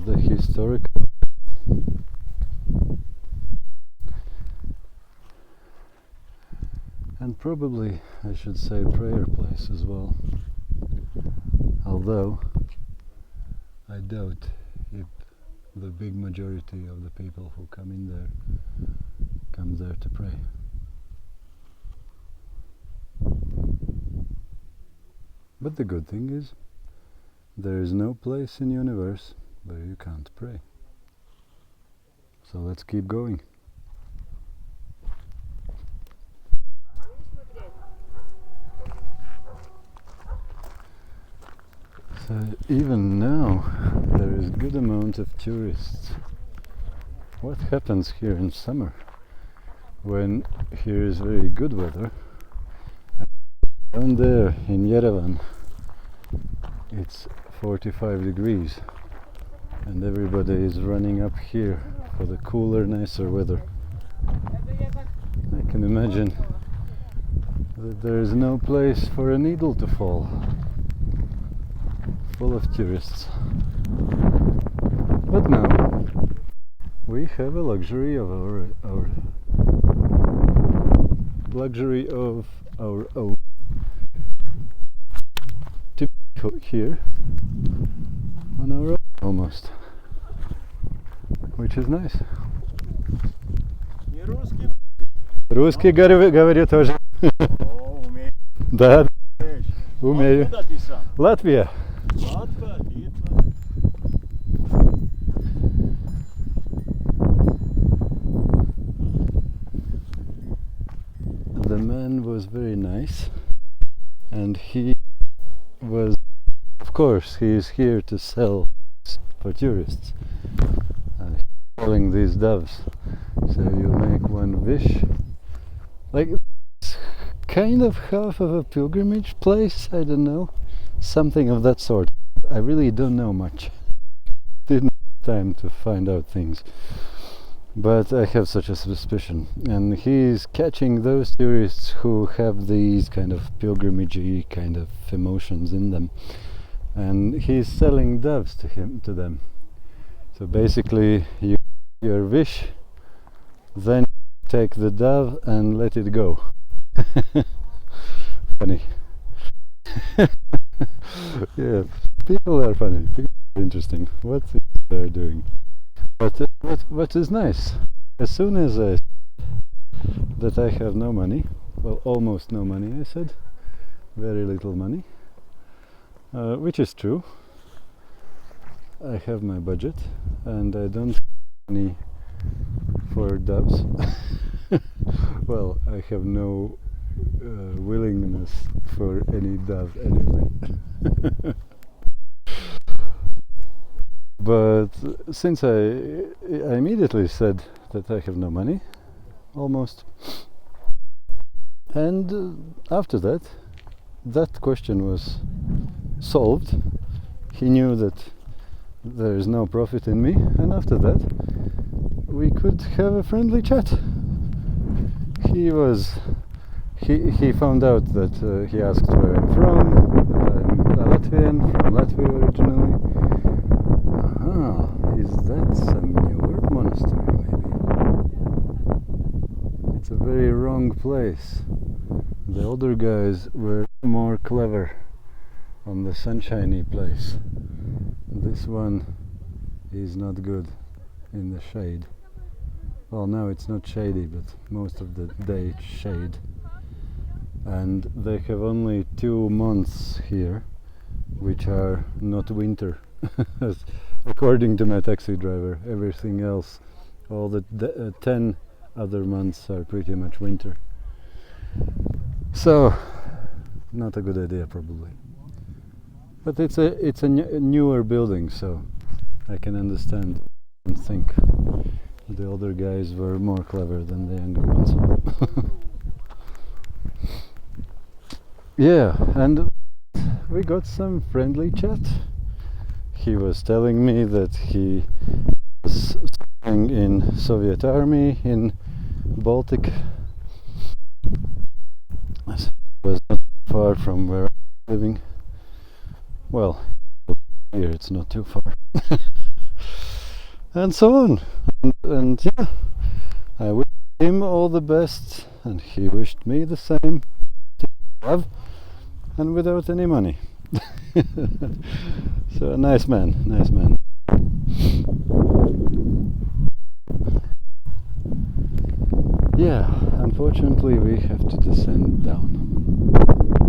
is the historical. And probably I should say prayer place as well. Although I doubt if the big majority of the people who come in there come there to pray. But the good thing is, there is no place in the universe where you can't pray. So let's keep going. So even now there is good amount of tourists. What happens here in summer when here is very good weather? Down there in Yerevan it's 45 degrees and everybody is running up here for the cooler, nicer weather. I can imagine that there is no place for a needle to fall. Full of tourists. But now we have a luxury of our own to be here on our own almost, which is nice. Русский говорю тоже. Да, умею. Латвия. The man was very nice, and he was, of course, he is here to sell for tourists. Selling these doves, so you make one wish. Like, it's kind of half of a pilgrimage place, I don't know. Something of that sort. I really don't know much. Didn't have time to find out things. But I have such a suspicion. And he's catching those tourists who have these kind of pilgrimagey kind of emotions in them. And he's selling doves to them. So basically you your wish, then take the dove and let it go. Funny. Yeah, people are funny, people are interesting. What they're doing. But what is nice, as soon as I said that I have no money, well, almost no money, I said, very little money, which is true. I have my budget and I don't have money for doves. Well, I have no willingness for any dove anyway. But since I immediately said that I have no money, almost, and after that, that question was solved. He knew that there is no profit in me, and after that we could have a friendly chat. He found out that he asked where I'm from. I'm a Latvian, from Latvia originally. Aha, is that some newer monastery maybe? It's a very wrong place. The older guys were more clever on the sunshiny place. This one is not good in the shade. Well, now it's not shady, but most of the day it's shade. And they have only 2 months here, which are not winter. According to my taxi driver, everything else, all the 10 other months are pretty much winter. So, not a good idea probably. But it's a newer building, so I can understand and think the older guys were more clever than the younger ones. Yeah, and we got some friendly chat. He was telling me that he was serving in Soviet army in Baltic. It was not far from where I'm living. Well, here it's not too far. and so on. And yeah, I wish him all the best, and he wished me the same. Love, and without any money. So a nice man, nice man. Yeah, unfortunately we have to descend down,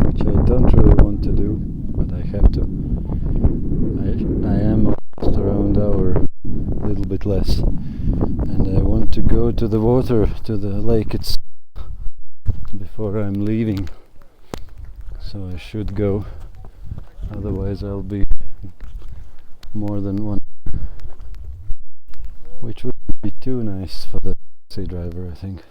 which I don't really want to do, but I have to. I am almost around hour, a little bit less, and I want to go to the water, to the lake itself, before I'm leaving. So I should go, otherwise I'll be more than 1 hour, which would be too nice for the taxi driver, I think.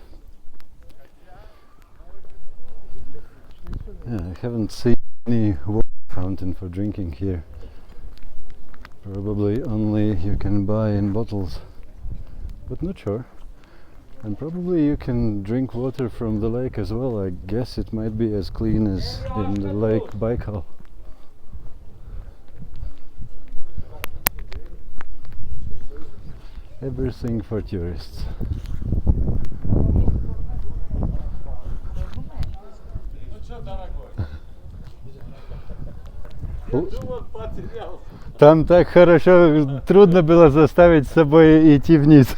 Yeah, I haven't seen any water fountain for drinking here. Probably only you can buy in bottles, but not sure. And probably you can drink water from the lake as well. I guess it might be as clean as in the lake Baikal. Everything for tourists. Там так хорошо, трудно было заставить с собой идти вниз.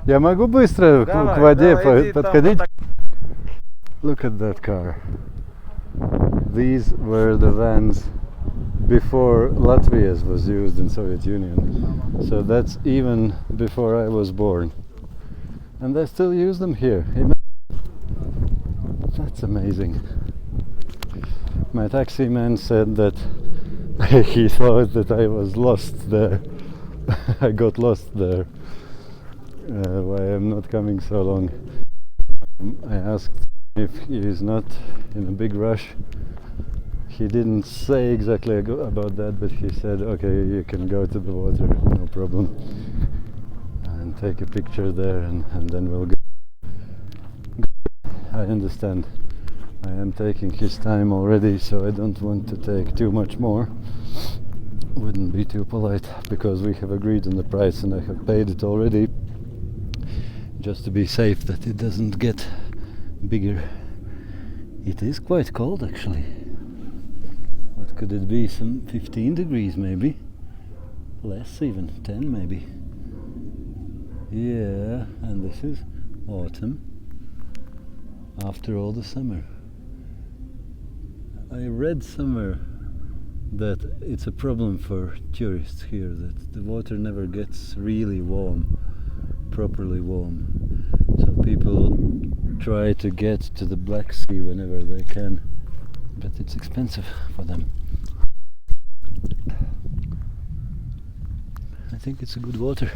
Я могу быстро к воде подходить? Look at that car. These were the vans before Latvia's was used in Soviet Union. So that's even before I was born. And they still use them here. That's amazing. My taxi man said that he thought that I was lost there. I got lost there. Why I'm not coming so long. I asked if he is not in a big rush. He didn't say exactly about that, but he said, okay, you can go to the water, no problem, and take a picture there, and then we'll go. I understand. I am taking his time already, so I don't want to take too much more. Wouldn't be too polite, because we have agreed on the price and I have paid it already, just to be safe that it doesn't get bigger. It is quite cold actually. What could it be? Some 15 degrees maybe? Less even, 10 maybe. Yeah, and this is autumn after all the summer. I read somewhere that it's a problem for tourists here, that the water never gets really warm, properly warm. So people try to get to the Black Sea whenever they can, but it's expensive for them. I think it's a good water.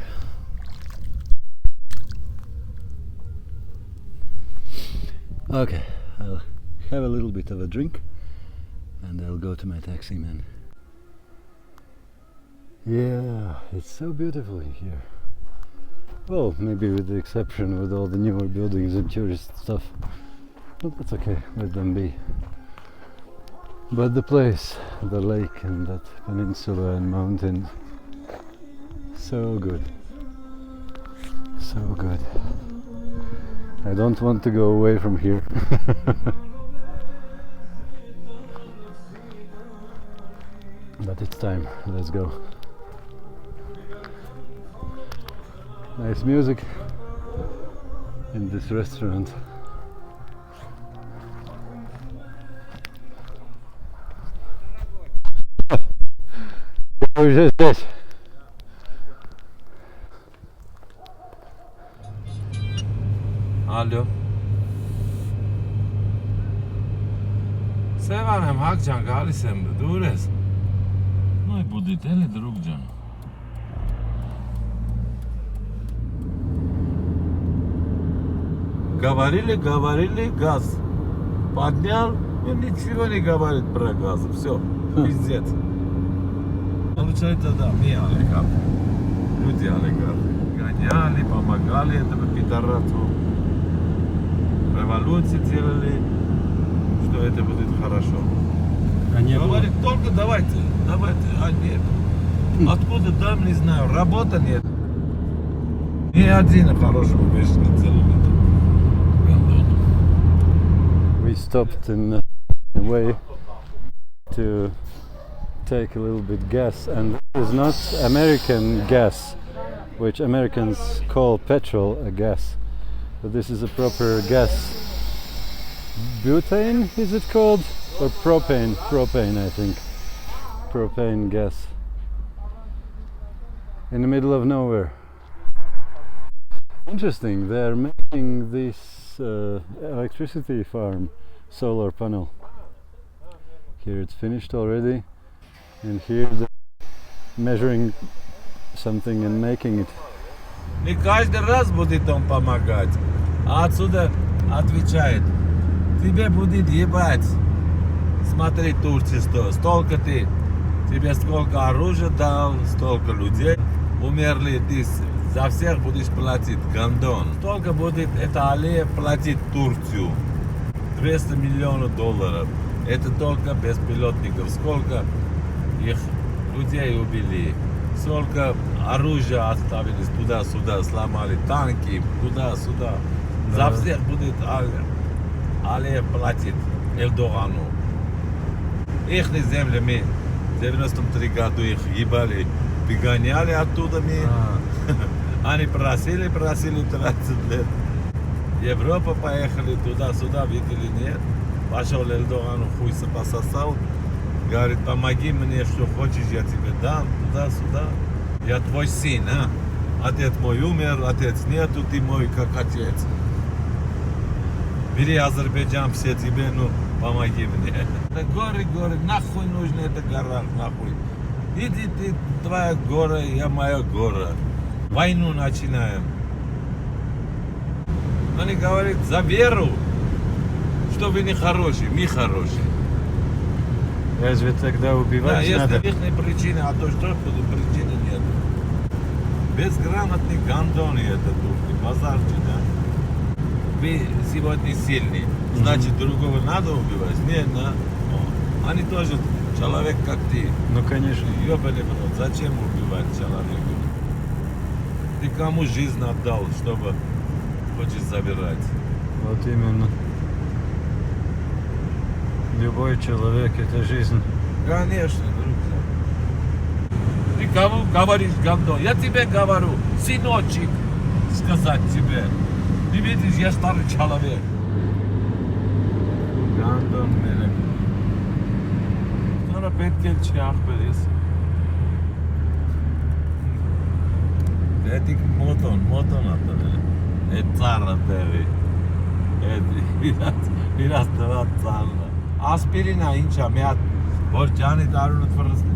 Okay, I'll have a little bit of a drink and I'll go to my taxi man. Yeah, it's so beautiful here. Well, maybe with the exception with all the newer buildings and tourist stuff. But that's okay, let them be. But the place, the lake and that peninsula and mountains, so good. So good. I don't want to go away from here. But it's time, let's go. Nice music in this restaurant. Уже здесь. Alo. Sevanem, Hakcan, galiz եմ, դուր ես։ Նույն բուդիտ էլի դրուկ ջան։ Говорили газ. Поднял, ну ничего не говорит про газ. Все, пиздец. Получается, да, мы олигархи. Люди олигархи. Гоняли, помогали этому пидорасу. Революции делали, что это будет хорошо. Говорит, только давайте, а нет. Откуда там, не знаю, работа нет. Ни один хорошего больше не целует. We stopped in a way to take a little bit gas, and it's not American gas, which Americans call petrol a gas, but this is a proper gas. Butane is it called? Or propane? Propane, I think. Propane gas. In the middle of nowhere. Interesting, they're making this electricity farm, solar panel. Here it's finished already, and here they're measuring something and making it. Не каждый раз будет он помогать, а отсюда отвечает. Тебе будет ебать. Смотри, Турция, столько ты, тебе сколько оружия дал, столько людей умерли, ты за всех будешь платить, гандон. Столько будет эта аллея платить Турцию. 200 миллионов долларов. Это только беспилотников. Сколько их людей убили. Сколько оружия оставили туда-сюда, сломали танки, туда-сюда. За всех будет аллея платить Эрдогану. Их земли мы в 93 году их ебали, выгоняли оттуда мы. Они просили 30 лет. Европа поехали туда-сюда, видели, нет. Пошел Эрдогану, хуй пососал. Говорит, помоги мне, что хочешь, я тебе дам, туда-сюда. Я твой сын, а? Отец мой умер, отец нету, ты мой как отец. Бери Азербайджан, все тебе, ну, помоги мне. Это горы, нахуй нужно эта гора, нахуй. Иди ты, твоя гора, я моя гора. Войну начинаем. Они говорят, за веру, что вы не хорошие, мы хорошие. Разве тогда убивать да, надо? если их причины, а то что причины нет. Безграмотный гандоны это тут, базарчи, да? Вы сегодня сильный, значит другого надо убивать? Нет, да? Они тоже человек как ты. Ну конечно. Ёбаный в рот, зачем убивать человека? Ты кому жизнь отдал, чтобы хочешь забирать? Вот именно. Любой человек — это жизнь. Конечно, друг. Ты кому говоришь гандон? Я тебе говорю, сыночек, сказать тебе. Ты видишь, я старый человек. Гандон мене. Sonra Petkelçi Akbeliz. Dedik moton atladı. Tsarla devi. Biraz daha tsarla. Aspirina inča, ja borđani daru na tvrzni.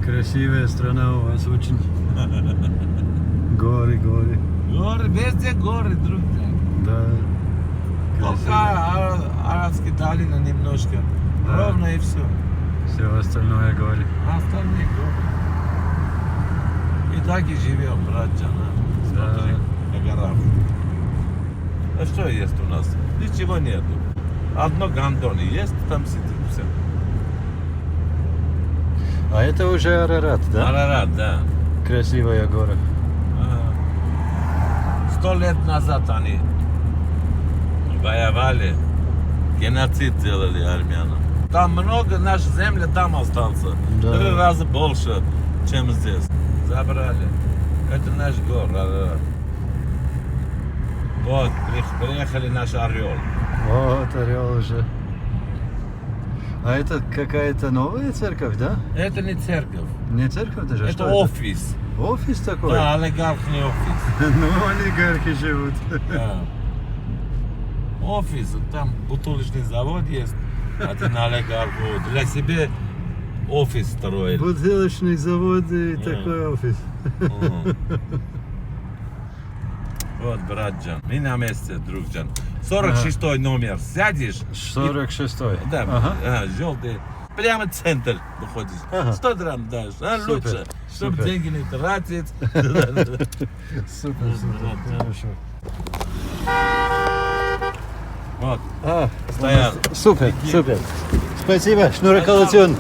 Красивая страна у вас очень. Горы. Горы, везде горы, друг. Да. Только Арабские долины немножко. Да. Ровно и все. Все остальное горы. Остальные горы. И так и живем, братья. Смотри, на горах. А что есть у нас? Ничего нету. Одно гандон есть, там сидит все. А это уже Арарат, да? Арарат, да. Красивая гора. 100 лет назад они воевали, геноцид делали армянам. Там много, наша земля там остался. Да. 3 раза больше, чем здесь. Забрали. Это наш город. Вот, приехали наш орел. Вот орел уже. А это какая-то новая церковь, да? Это не церковь, Не церковь даже? это что офис. Офис такой? Да, олигархный офис. Ну, олигархи живут. Да. Офис, там бутылочный завод есть. Один олигарх для себя офис строит. Бутылочный завод и такой офис. Вот, братджан, мы на месте, другджан. 46 номер, сядешь? 46-й. Да, Ага. желтый. Прямо центр выходишь. Ага. 100 драм дашь, а Супер, лучше, чтобы супер. деньги не тратить. Супер, хорошо. Вот, А, стоял. супер. Спасибо, шнуроколотен.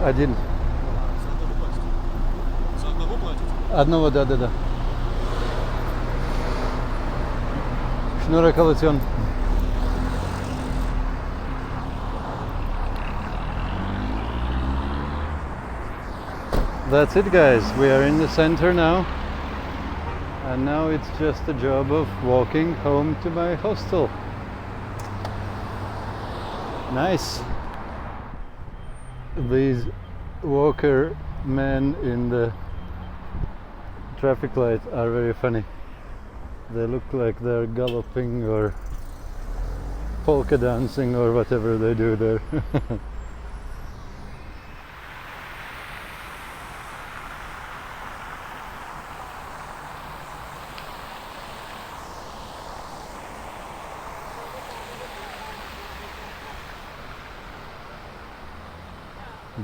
Один. С одного платите? С одного платите? Одного, да. Шнур коллекцион. That's it, guys. We are in the center now. And now it's just a job of walking home to my hostel. Nice. These walker men in the traffic light are very funny. They look like they're galloping or polka dancing or whatever they do there.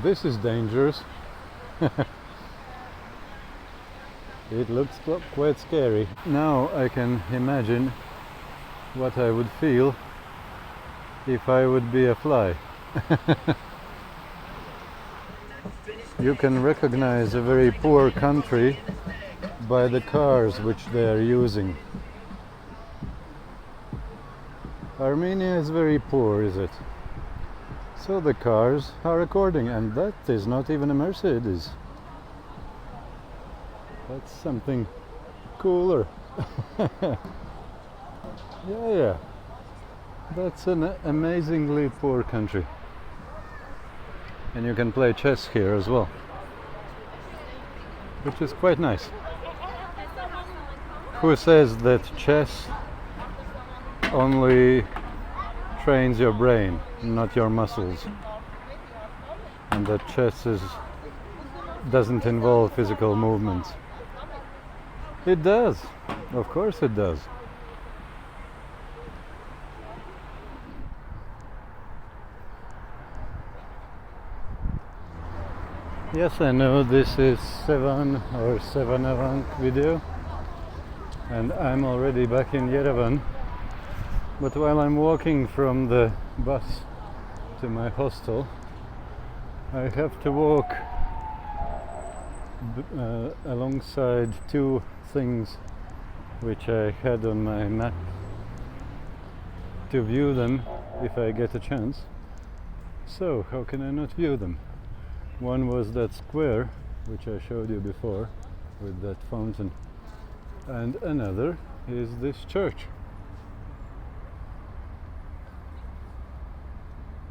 This is dangerous. It looks quite scary. Now I can imagine what I would feel if I would be a fly. You can recognize a very poor country by the cars which they are using. Armenia is very poor, is it? So the cars are according, and that is not even a Mercedes. That's something cooler. Yeah. That's an amazingly poor country. And you can play chess here as well, which is quite nice. Who says that chess only trains your brain, not your muscles, and that chess doesn't involve physical movements? It does, of course it does. Yes, I know this is Sevan or Sevanavank video, and I'm already back in Yerevan. But while I'm walking from the bus to my hostel, I have to walk alongside two things which I had on my map to view them if I get a chance. So how can I not view them? One was that square which I showed you before with that fountain, and another is this church.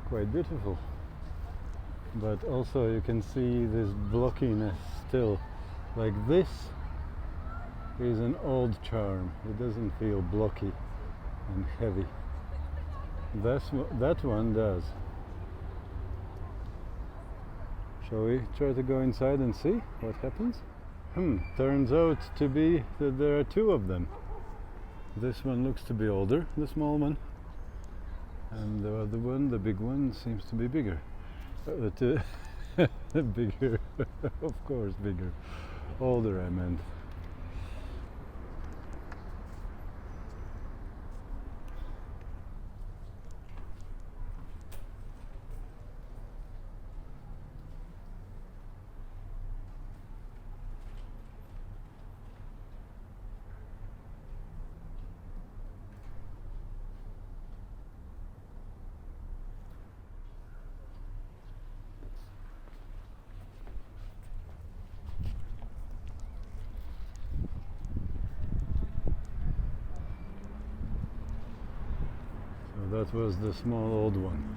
Quite beautiful, but also you can see this blockiness still. Like this is an old charm. It doesn't feel blocky and heavy. That one does. Shall we try to go inside and see what happens? Turns out to be that there are two of them. This one looks to be older, the small one. And the other one, the big one, seems to be bigger. Bigger, of course, bigger. Older, I meant. That was the small old one.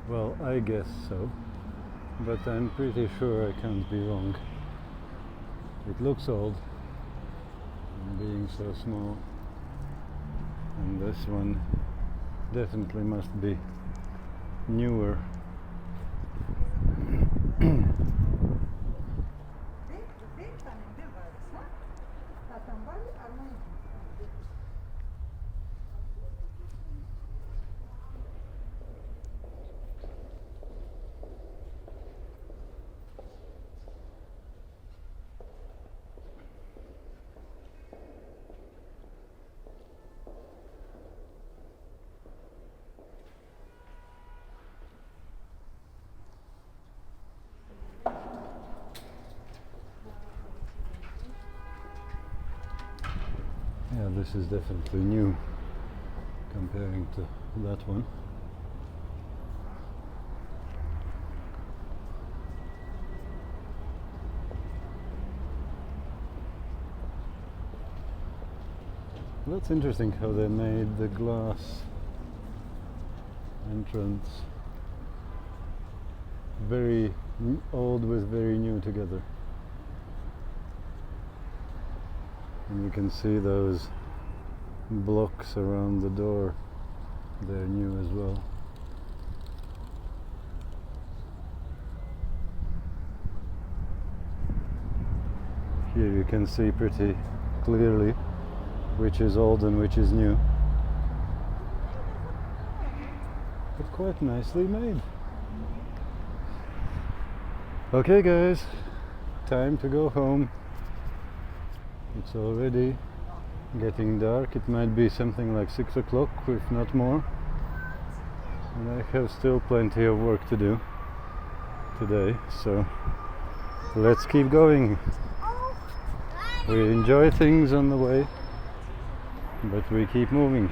Well, I guess so, but I'm pretty sure I can't be wrong. It looks old, being so small, and this one definitely must be newer. this is definitely new comparing to that one. That's interesting how they made the glass entrance very old with very new together. And you can see those blocks around the door, they're new as well. Here you can see pretty clearly which is old and which is new. But quite nicely made. Okay guys, time to go home. It's already getting dark. It might be something like 6 o'clock, if not more. And I have still plenty of work to do today, so let's keep going. We enjoy things on the way, but we keep moving.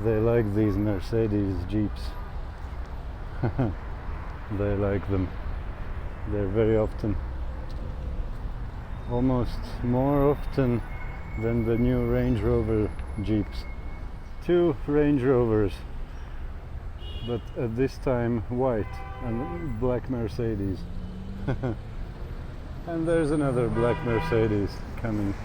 They like these Mercedes Jeeps. They like them. They're very often, almost more often than the new Range Rover Jeeps. 2 Range Rovers, but at this time white and black Mercedes. And there's another black Mercedes coming.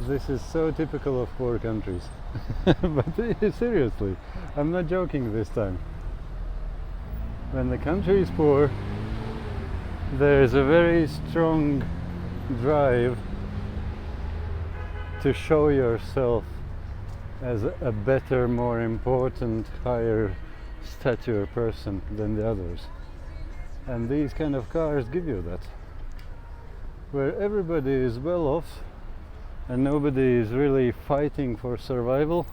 This is so typical of poor countries. But seriously, I'm not joking this time. When the country is poor, there's a very strong drive to show yourself as a better, more important, higher stature person than the others. And these kind of cars give you that. Where everybody is well off and nobody is really fighting for survival,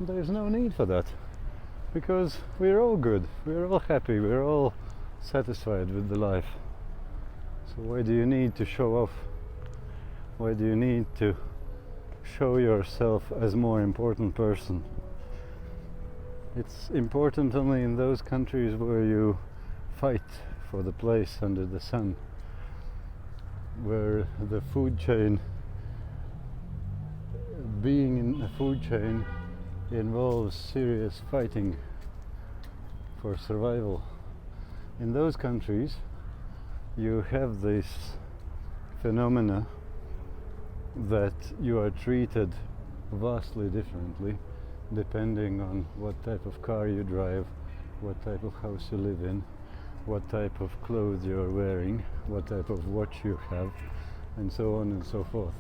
there's no need for that. Because we're all good, we're all happy, we're all satisfied with the life. So why do you need to show off? Why do you need to show yourself as more important person? It's important only in those countries where you fight for the place under the sun, where the food chain, being in a food chain, involves serious fighting for survival. In those countries you have this phenomena that you are treated vastly differently depending on what type of car you drive, what type of house you live in, what type of clothes you're wearing, what type of watch you have, and so on and so forth.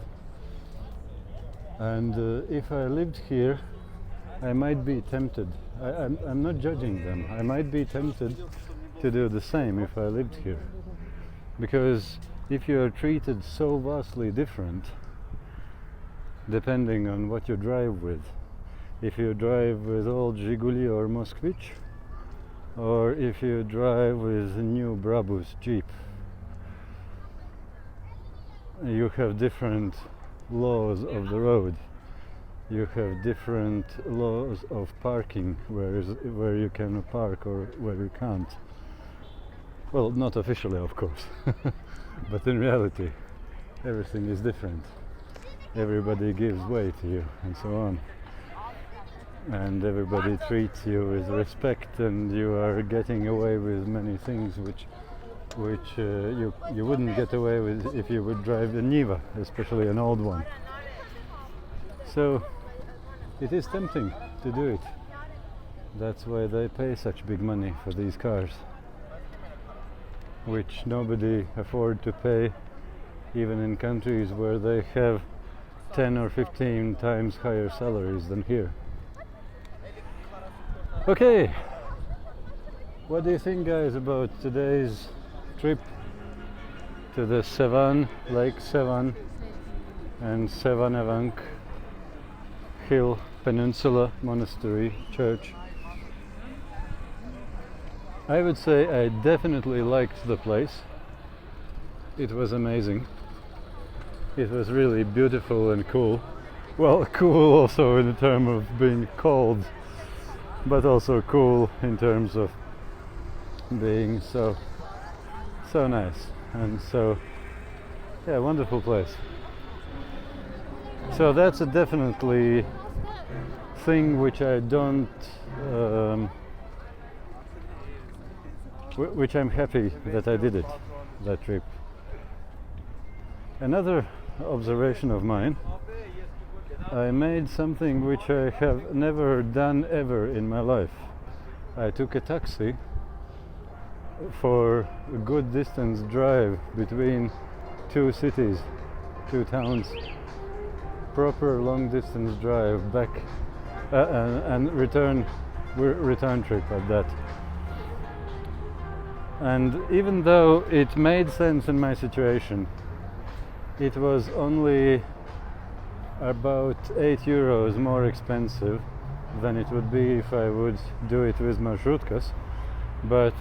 And if I lived here, I might be tempted. I'm not judging them. I might be tempted to do the same if I lived here. Because if you are treated so vastly different, depending on what you drive with, if you drive with old Zhiguli or Moskvich, or if you drive with a new Brabus Jeep, you have different laws of the road. You have different laws of parking, where you can park or where you can't. Well, not officially, of course, but in reality, everything is different. Everybody gives way to you, and so on. And everybody treats you with respect, and you are getting away with many things which you wouldn't get away with if you would drive a Niva, especially an old one. So it is tempting to do it. That's why they pay such big money for these cars, which nobody afford to pay, even in countries where they have 10 or 15 times higher salaries than here. Okay, what do you think, guys, about today's trip to the Sevan, Lake Sevan, and Sevanavank Hill Peninsula Monastery Church? I would say I definitely liked the place. It was amazing. It was really beautiful and cool. Well, cool also in terms of being cold, but also cool in terms of being so nice and so, yeah, wonderful place. So that's a definitely thing which I don't which I'm happy that I did it, that trip. Another observation of mine, I made something which I have never done ever in my life. I took a taxi for a good distance drive between two cities, two towns, proper long distance drive back and return trip at that. And even though it made sense in my situation, it was only about €8 more expensive than it would be if I would do it with marshrutkas. But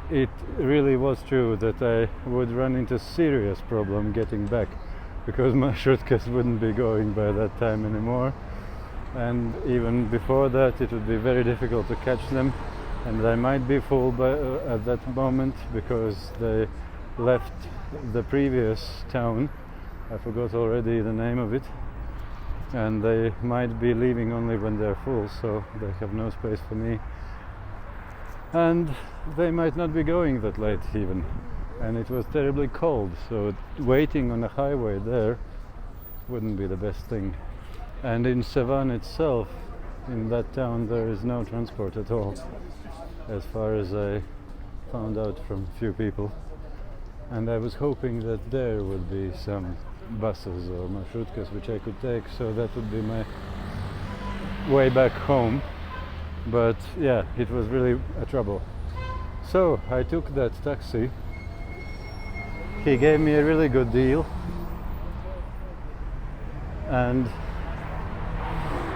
it really was true that I would run into serious problem getting back, because marshrutkas wouldn't be going by that time anymore, and even before that it would be very difficult to catch them, and they might be full at that moment because they left the previous town. I forgot already the name of it, and they might be leaving only when they're full, so they have no space for me, and they might not be going that late even, and it was terribly cold, so waiting on a highway there wouldn't be the best thing. And in Sevan itself, in that town, there is no transport at all, as far as I found out from a few people, and I was hoping that there would be some buses or marshrutkas which I could take, so that would be my way back home. But yeah, it was really a trouble. So I took that taxi. He gave me a really good deal, and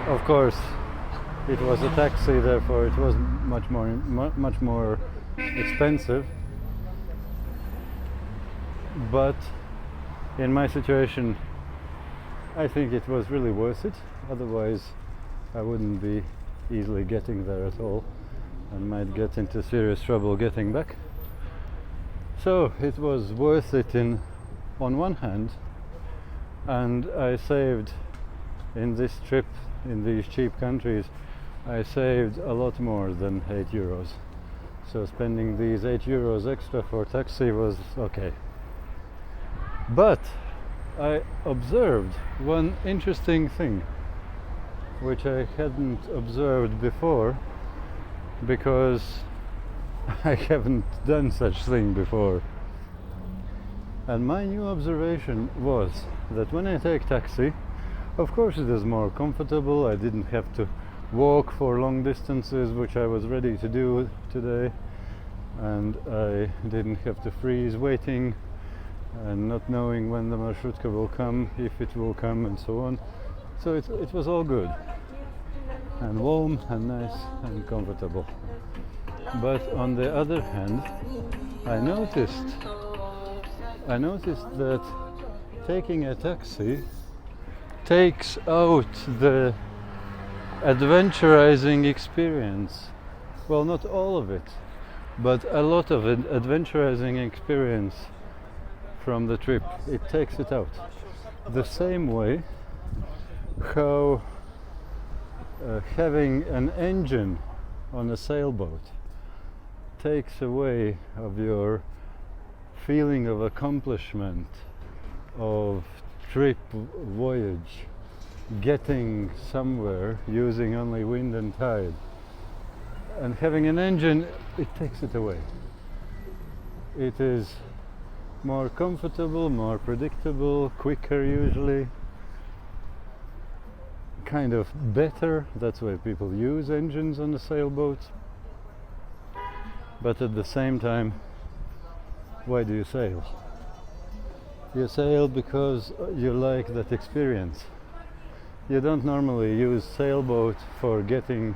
of course it was a taxi, therefore it was much more expensive. But in my situation, I think it was really worth it. Otherwise, I wouldn't be easily getting there at all and might get into serious trouble getting back. So it was worth it on one hand, and I saved in this trip in these cheap countries. I saved a lot more than €8. So spending these €8 extra for taxi was okay. But I observed one interesting thing which I hadn't observed before, because I haven't done such thing before. And my new observation was that when I take taxi, of course it is more comfortable. I didn't have to walk for long distances, which I was ready to do today, and I didn't have to freeze waiting and not knowing when the marshrutka will come, if it will come, and so on. So it was all good and warm and nice and comfortable. But on the other hand, I noticed that taking a taxi takes out the adventurizing experience. Well, not all of it, but a lot of it, adventurizing experience from the trip. It takes it out. The same way how having an engine on a sailboat takes away of your feeling of accomplishment, of trip, voyage, getting somewhere using only wind and tide. And having an engine, it takes it away. It is more comfortable, more predictable, quicker usually, kind of better. That's why people use engines on a sailboat. But at the same time, why do you sail? You sail because you like that experience. You don't normally use sailboat for getting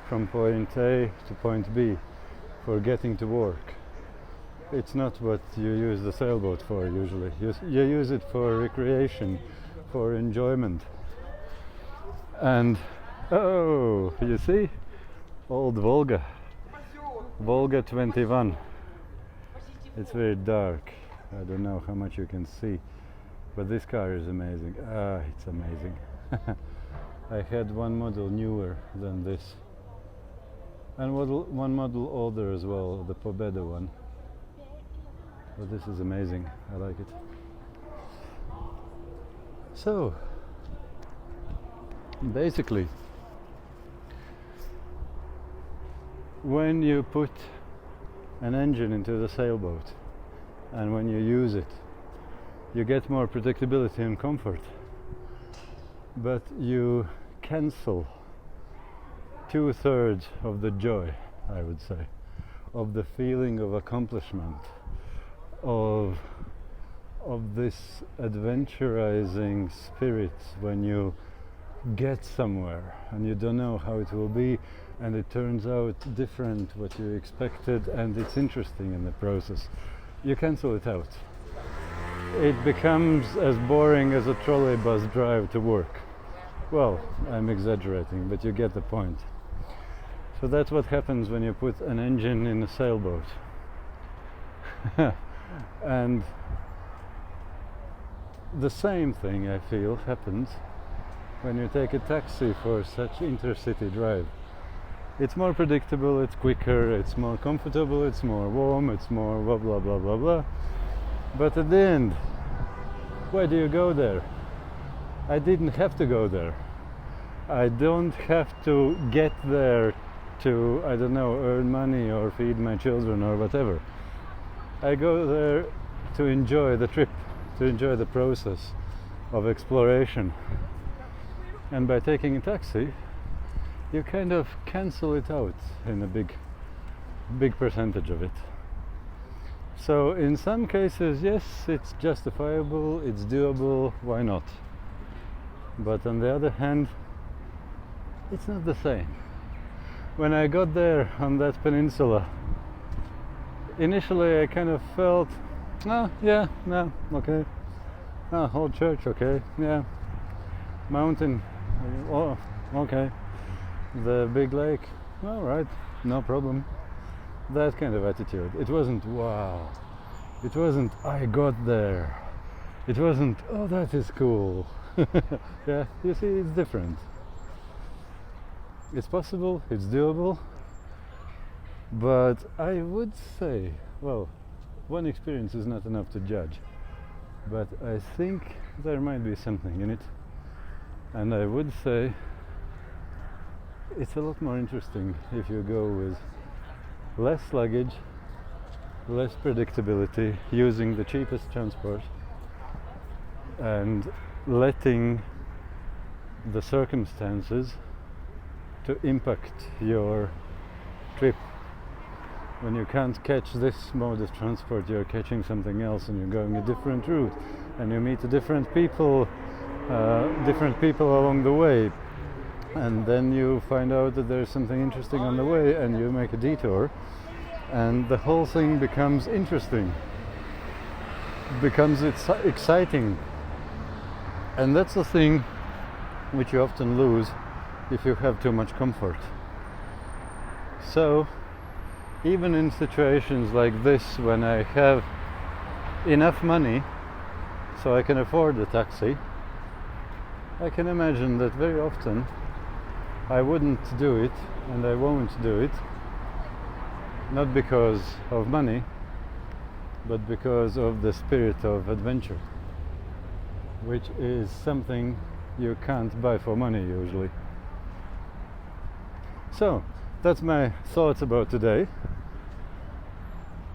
from point A to point B. for getting to work. It's not what you use the sailboat for usually. You use it for recreation, for enjoyment. And oh, you see? Old Volga. Volga 21. It's very dark. I don't know how much you can see, but this car is amazing. It's amazing. I had one model newer than this, and one model older as well, the Pobeda one. But this is amazing. I like it. So, basically, when you put an engine into the sailboat and when you use it, you get more predictability and comfort, but you cancel 2/3 of the joy, I would say, of the feeling of accomplishment, of this adventurizing spirit when you get somewhere and you don't know how it will be, and it turns out different what you expected, and it's interesting in the process. You cancel it out. It becomes as boring as a trolley bus drive to work. Well, I'm exaggerating, but you get the point. So that's what happens when you put an engine in a sailboat. And the same thing, I feel, happens when you take a taxi for such intercity drive. It's more predictable, it's quicker, it's more comfortable, it's more warm, it's more blah blah blah blah blah. But at the end, why do you go there? I didn't have to go there. I don't have to get there to, I don't know, earn money or feed my children or whatever. I go there to enjoy the trip, to enjoy the process of exploration. And by taking a taxi, you kind of cancel it out in a big percentage of it. So in some cases, yes, it's justifiable, it's doable, why not? But on the other hand, it's not the same. When I got there on that peninsula, initially I kind of felt, okay. Whole church, okay, yeah. Mountain, oh, okay. The big lake, all right, no problem. That kind of attitude. It wasn't wow. It wasn't I got there. It wasn't oh that is cool. Yeah, you see, it's different. It's possible, it's doable, but I would say, well, one experience is not enough to judge, but I think there might be something in it, and I would say it's a lot more interesting if you go with less luggage, less predictability, using the cheapest transport, and letting the circumstances to impact your trip. When you can't catch this mode of transport, you're catching something else, and you're going a different route, and you meet different people along the way, and then you find out that there's something interesting on the way, and you make a detour, and the whole thing becomes interesting, becomes exciting. And that's the thing which you often lose if you have too much comfort. So even in situations like this, when I have enough money so I can afford the taxi, I can imagine that very often I wouldn't do it, and I won't do it, not because of money, but because of the spirit of adventure, which is something you can't buy for money usually. So that's my thoughts about today,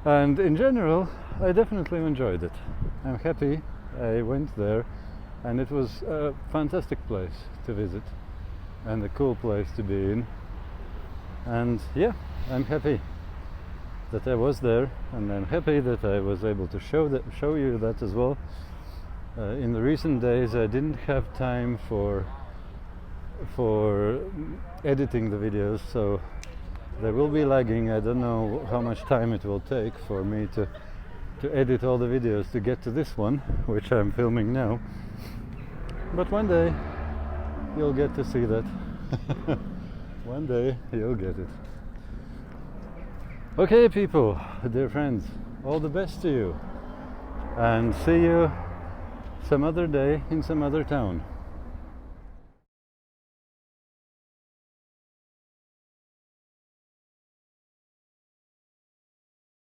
and in general I definitely enjoyed it. I'm happy I went there, and it was a fantastic place to visit and a cool place to be in, and yeah, I'm happy that I was there, and I'm happy that I was able to show you that as well. In the recent days I didn't have time for editing the videos, so They will be lagging. I don't know how much time it will take for me to edit all the videos to get to this one, which I'm filming now. But one day you'll get to see that. One day you'll get it. Okay, people, dear friends, all the best to you, and see you some other day in some other town.